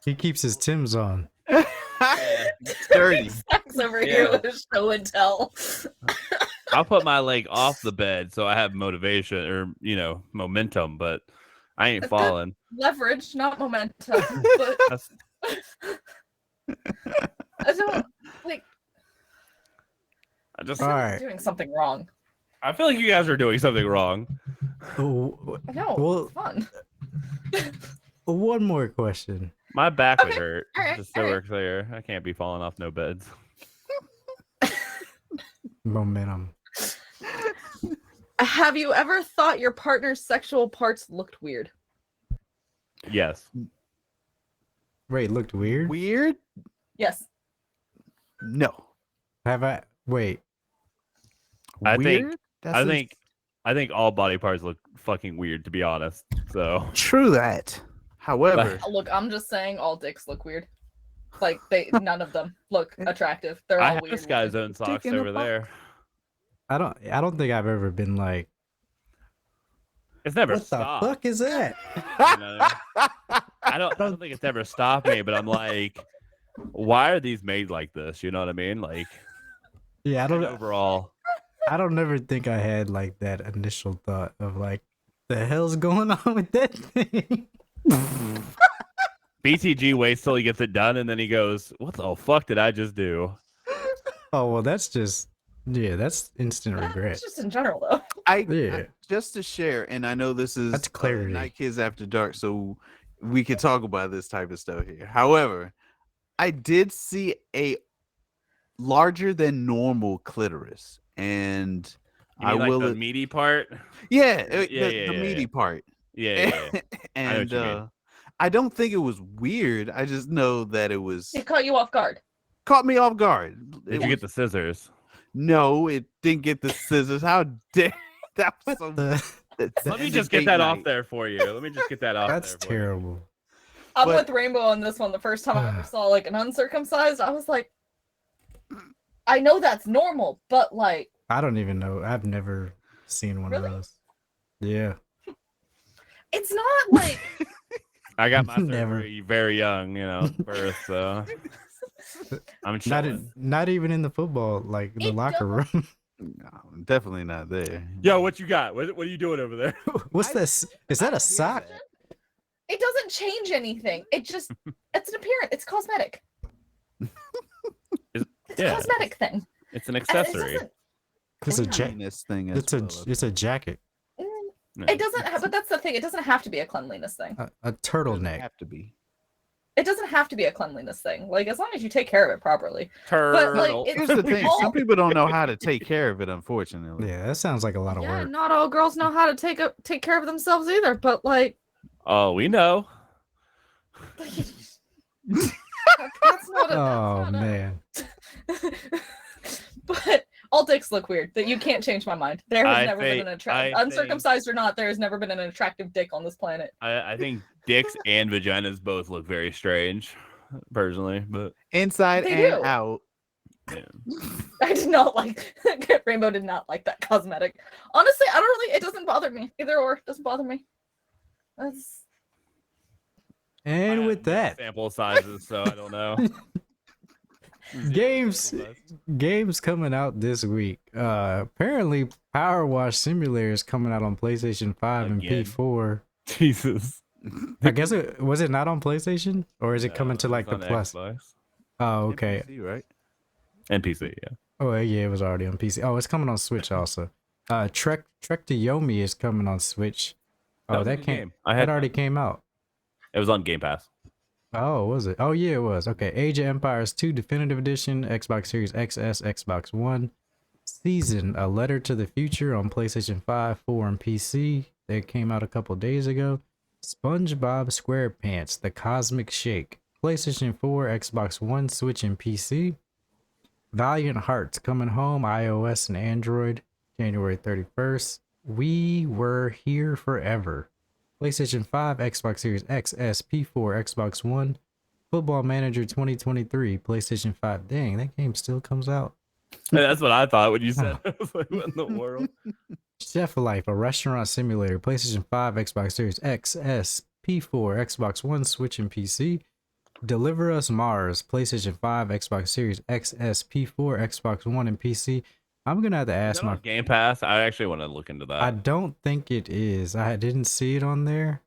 he keeps his Timbs on. Dirty. Zach's over here Yeah. with show and tell. I'll put my leg off the bed so I have motivation or momentum, but I ain't That's good. falling. Leverage, not momentum. But That's, I don't like. I just All I'm right. doing something wrong. I feel like you guys are doing something wrong. Oh, No, well, it's fun. one more question. My back would Okay, hurt. alright, Just so we're clear, I can't be falling off no beds. Momentum. Have you ever thought your partner's sexual parts looked weird? Yes. Wait, looked weird? Weird? Yes. No. Have I? Wait. I think- Weird? I think all body parts look fucking weird, to be honest. So True that. However, Look, I'm just saying all dicks look weird. Like none of them look attractive. They're all I have weird. this guy's looking. own socks Dick in a over box. there. I don't think I've ever been like, It's never what the stopped. fuck is that? You know? I don't think it's ever stopped me, but I'm like, why are these made like this? You know what I mean? Like Yeah, overall. I don't never think I had like that initial thought of like, the hell's going on with that thing? BTG waits till he gets it done and then he goes, what the fuck did I just do? Oh well, that's just that's instant regret. It's just in general though. Yeah. just to share, and I know this is That's clarity. Night Kids After Dark, so we can talk about this type of stuff here. However, I did see a larger than normal clitoris, and You mean I like will. the meaty part? Yeah, Yeah, the yeah, meaty yeah. part. Yeah. And what you mean. I don't think it was weird. I just know that it was It caught you off guard. caught me off guard. Did It you get was- the scissors? No, it didn't get the scissors. How dare that was so Let me just get that off there for you. Let me just get that off That's there for you. terrible. I'm But- with Rainbow on this one. The first time I ever saw like an uncircumcised, I was like, I know that's normal, but like, I don't even know. I've never seen one Really? of those. Yeah. it's not like I got my Never. surgery very young, birth, so I'm chilling. Not even in the football, like the It locker room. No, definitely not there. Yo, what you got? What are you doing over there? What's this? Is that a sock? it doesn't change anything. It's an appearance. It's cosmetic. It's a Yeah, cosmetic thing. it's an And accessory. It's a Cleanliness thing. As it's a jacket. Yeah. It doesn't have, but that's the thing. It doesn't have to be a cleanliness thing. A doesn't turtleneck. have to be. It doesn't have to be a cleanliness thing. Like as long as you take care of it properly. Turtle. like, it- Here's the thing: all- some people don't know how to take care of it. Unfortunately, Yeah, that sounds like a lot of Yeah, work. not all girls know how to take care of themselves either. But like, Oh, we know. that's not a. Oh that's not a- man. but all dicks look weird. That you can't change my mind. There has I never been an think- attractive, I think- uncircumcised or not. There has never been an attractive dick on this planet. I think dicks and vaginas both look very strange, personally. But inside They and do. out. yeah. I did not like Rainbow did not like that cosmetic. Honestly, I don't really. It doesn't bother me either or. It doesn't bother me. That's I And have with no that, sample sizes, so I don't know. games coming out this week. Apparently Power Wash Simulator is coming out on PlayStation 5 Again. and P4. Jesus. I guess it was it not on PlayStation, or is it coming to No, like it's the on Plus? Xbox Oh, okay. NPC, right? and PC. Yeah. Oh yeah, it was already on PC. Oh, it's coming on Switch also. Trek to Yomi is coming on Switch. Oh, was a that good came. game. I That had already came out. It was on Game Pass. Oh, was it? Oh yeah, it was. Okay, Age of Empires 2 Definitive Edition, Xbox Series XS, Xbox One. Season: A Letter to the Future on PlayStation 5, 4, and PC. That came out a couple days ago. SpongeBob SquarePants: The Cosmic Shake, PlayStation 4, Xbox One, Switch, and PC. Valiant Hearts coming home, iOS and Android, January 31st. We Were Here Forever, PlayStation 5, Xbox Series XS, P4, Xbox One. Football Manager 2023, PlayStation 5. Dang, that game still comes out. That's what I thought when you said. I was like, what in the world? Chef Life, a restaurant simulator, PlayStation 5, Xbox Series XS, P4, Xbox One, Switch, and PC. Deliver Us Mars, PlayStation 5, Xbox Series XS, P4, Xbox One, and PC. I'm gonna have to Is ask that my. on Game Pass. I actually want to look into that. I don't think it is. I didn't see it on there.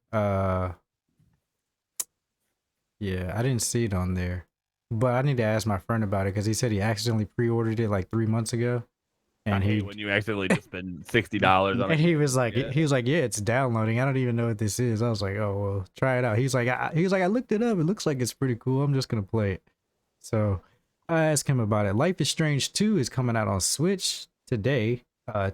Yeah, I didn't see it on there. But I need to ask my friend about it because he said he accidentally pre-ordered it like 3 months ago, And I hate he when you accidentally just spend $60 on and it. he was like, Yeah. yeah, it's downloading. I don't even know what this is. I was like, oh well, try it out. I looked it up. It looks like it's pretty cool. I'm just gonna play it. So I asked him about it. Life is Strange 2 is coming out on Switch today.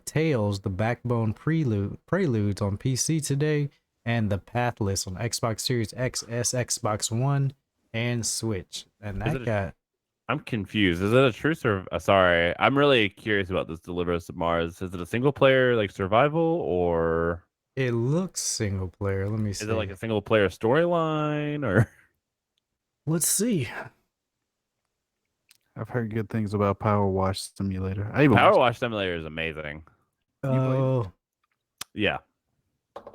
Tales, the Backbone Preludes on PC today, and the Pathless on Xbox Series XS, Xbox One, and Switch. And Is that it got I'm confused. Is it a truce or sorry? I'm really curious about this Deliver Us to Mars. Is it a single player like survival or it looks single player. Let me see. is it like a single player storyline or Let's see. I've heard good things about Power Wash Simulator. I even Power watched- Wash Simulator is amazing. played it? Oh, Yeah,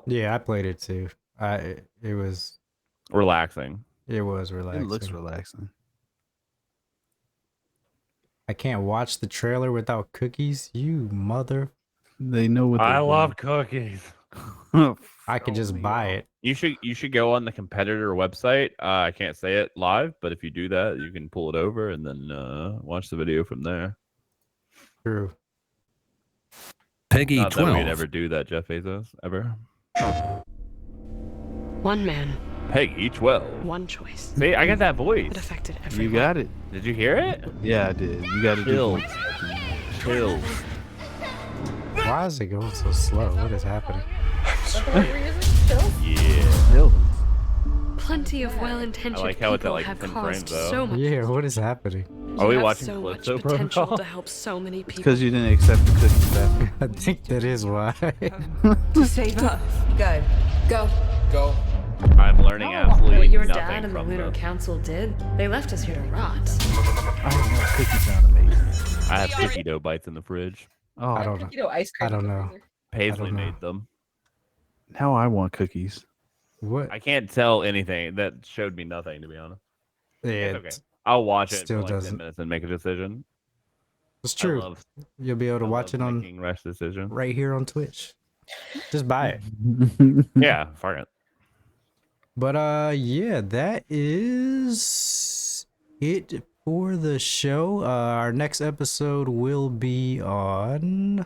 yeah, I played it too. It was relaxing. relaxing. It looks relaxing. I can't watch the trailer without cookies. You mother! They know what I they're love cookies. doing. I could just buy it. You should go on the competitor website. I can't say it live, but if you do that, you can pull it over and then watch the video from there. True. Peggy Not that 12. we'd ever do that, Jeff Bezos, ever. One man, Peggy 12. one choice. See, I got that voice. It affected everyone. You got it. Did you hear it? Yeah, I did. You got to do Chills. voice. Chills. Why is it going so slow? What is happening? Is that the word we're using? Chill? Yeah. Chills. Plenty of well-intentioned I like how it's at, people like, have 10 caused frames, though. so much. Yeah, what is happening? Are we You have watching so much Calypso potential Protocol? to help so many people. Because you didn't accept the cookies back. I think that is why. To save her. Go. Go. Go. I'm learning absolutely What your nothing dad and the from Lunar this. Council did, they left us here to rot. I don't know. Cookies sound amazing. I have cookie dough bites in the fridge. Oh, I don't know. You know, ice cream. I don't know. Paisley know. made them. now I want cookies. What? I can't tell anything. That showed me nothing, to be honest. Yeah, It's okay. I'll watch it still for like 10 doesn't. minutes and make a decision. it's I true. love, You'll be able to I watch love it on making rash decisions. right here on Twitch. Just buy it. Yeah, fuck it. But yeah, that is it for the show. Our next episode will be on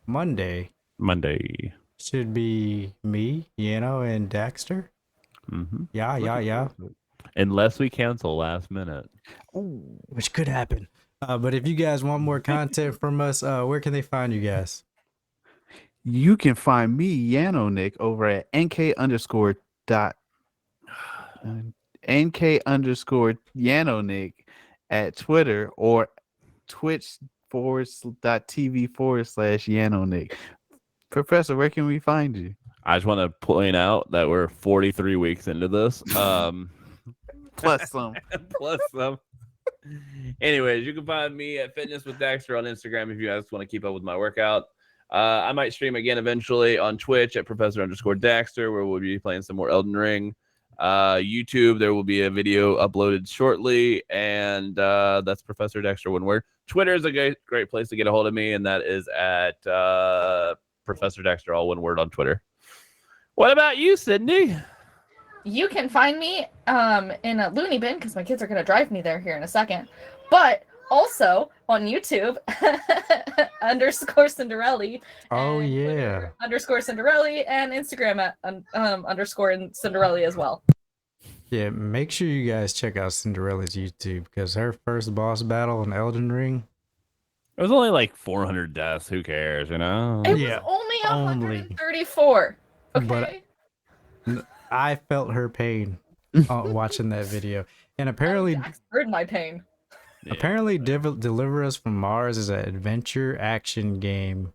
Monday. Monday. Should be me, Yano, and Daxter. Mm-hmm. Yeah. Unless we cancel last minute. Which could happen. But if you guys want more content from us, where can they find you guys? You can find me, Yano Nick, over at NK_Yano Nick at Twitter or twitch.tv/Yano Nick. Professor, where can we find you? I just want to point out that we're 43 weeks into this. Plus some. Plus some. Anyways, you can find me at Fitness with Daxter on Instagram if you guys want to keep up with my workout. I might stream again eventually on Twitch at Professor_Daxter, where we'll be playing some more Elden Ring. YouTube, there will be a video uploaded shortly, and that's Professor Daxter, one word. Twitter is a great place to get a hold of me, and that is at Professor Daxter, all one word on Twitter. What about you, Sydney? You can find me in a loony bin because my kids are going to drive me there here in a second. But also on YouTube, _Cinderelli. Oh and yeah. Twitter, _Cinderelli, and Instagram at _Cinderelli as well. Yeah, make sure you guys check out Cinderella's YouTube because her first boss battle in Elden Ring. It was only like 400 deaths. Who cares, you know? It Yeah, was only only. 134. Okay. But I felt her pain watching that video. And apparently Dax heard my pain. apparently Deliver Us from Mars is an adventure action game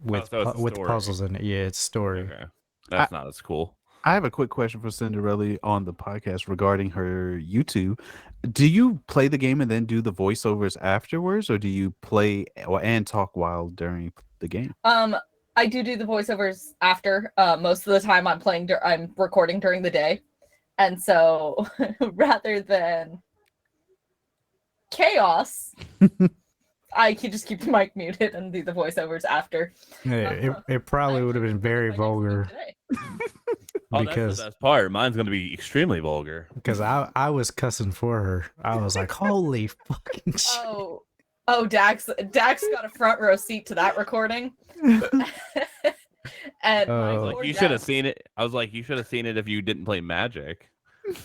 with so it's a with story. puzzles in it. Yeah, it's story. Okay. That's not as cool. I have a quick question for Cinderella on the podcast regarding her YouTube. Do you play the game and then do the voiceovers afterwards, or do you play and talk while during the game? I do the voiceovers after. Most of the time, I'm recording during the day, and so rather than chaos, I can just keep the mic muted and do the voiceovers after. Yeah, it probably would have been very My next one vulgar today. Oh, because that's the best part. Mine's going to be extremely vulgar. I was cussing for her. I was like, holy fucking shit. Oh, Oh, Dax got a front row seat to that recording. And Oh. Like, poor you should have Dax, seen it. I was like, you should have seen it if you didn't play Magic. it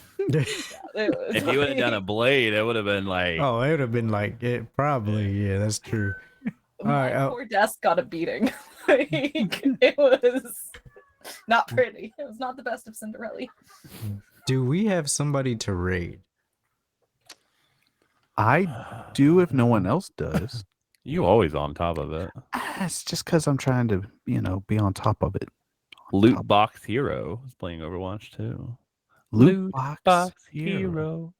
was If you would have done a like- Blade, it would have been like, Oh, it would have been like it. Probably, yeah, that's true. All My right, poor desk got a beating. Like, it was not pretty. It was not the best of Cinderella. do we have somebody to raid? I do if no one else does. you always on top of it. It's just because I'm trying to, be on top of it. Loot Box Hero is playing Overwatch too. Loot box, Hero.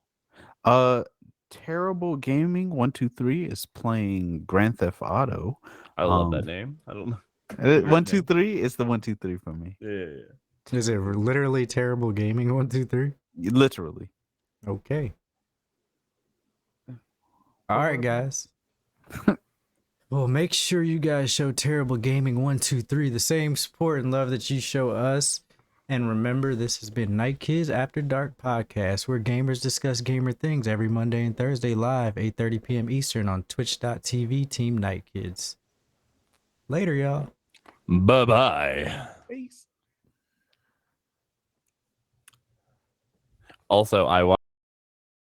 Terrible Gaming 123 is playing Grand Theft Auto. I love that Um, name. I don't know. 123 is the 123 for me. Yeah. Is it literally terrible gaming? 1, 2, 3. Literally. Okay. All right, guys. Well, make sure you guys show Terrible Gaming 1, 2, 3 the same support and love that you show us. And remember, this has been Night Kids After Dark podcast, where gamers discuss gamer things every Monday and Thursday live, 8:30 p.m. Eastern on twitch.tv Team Night Kids. Later, y'all. Bye-bye. Peace. Also, I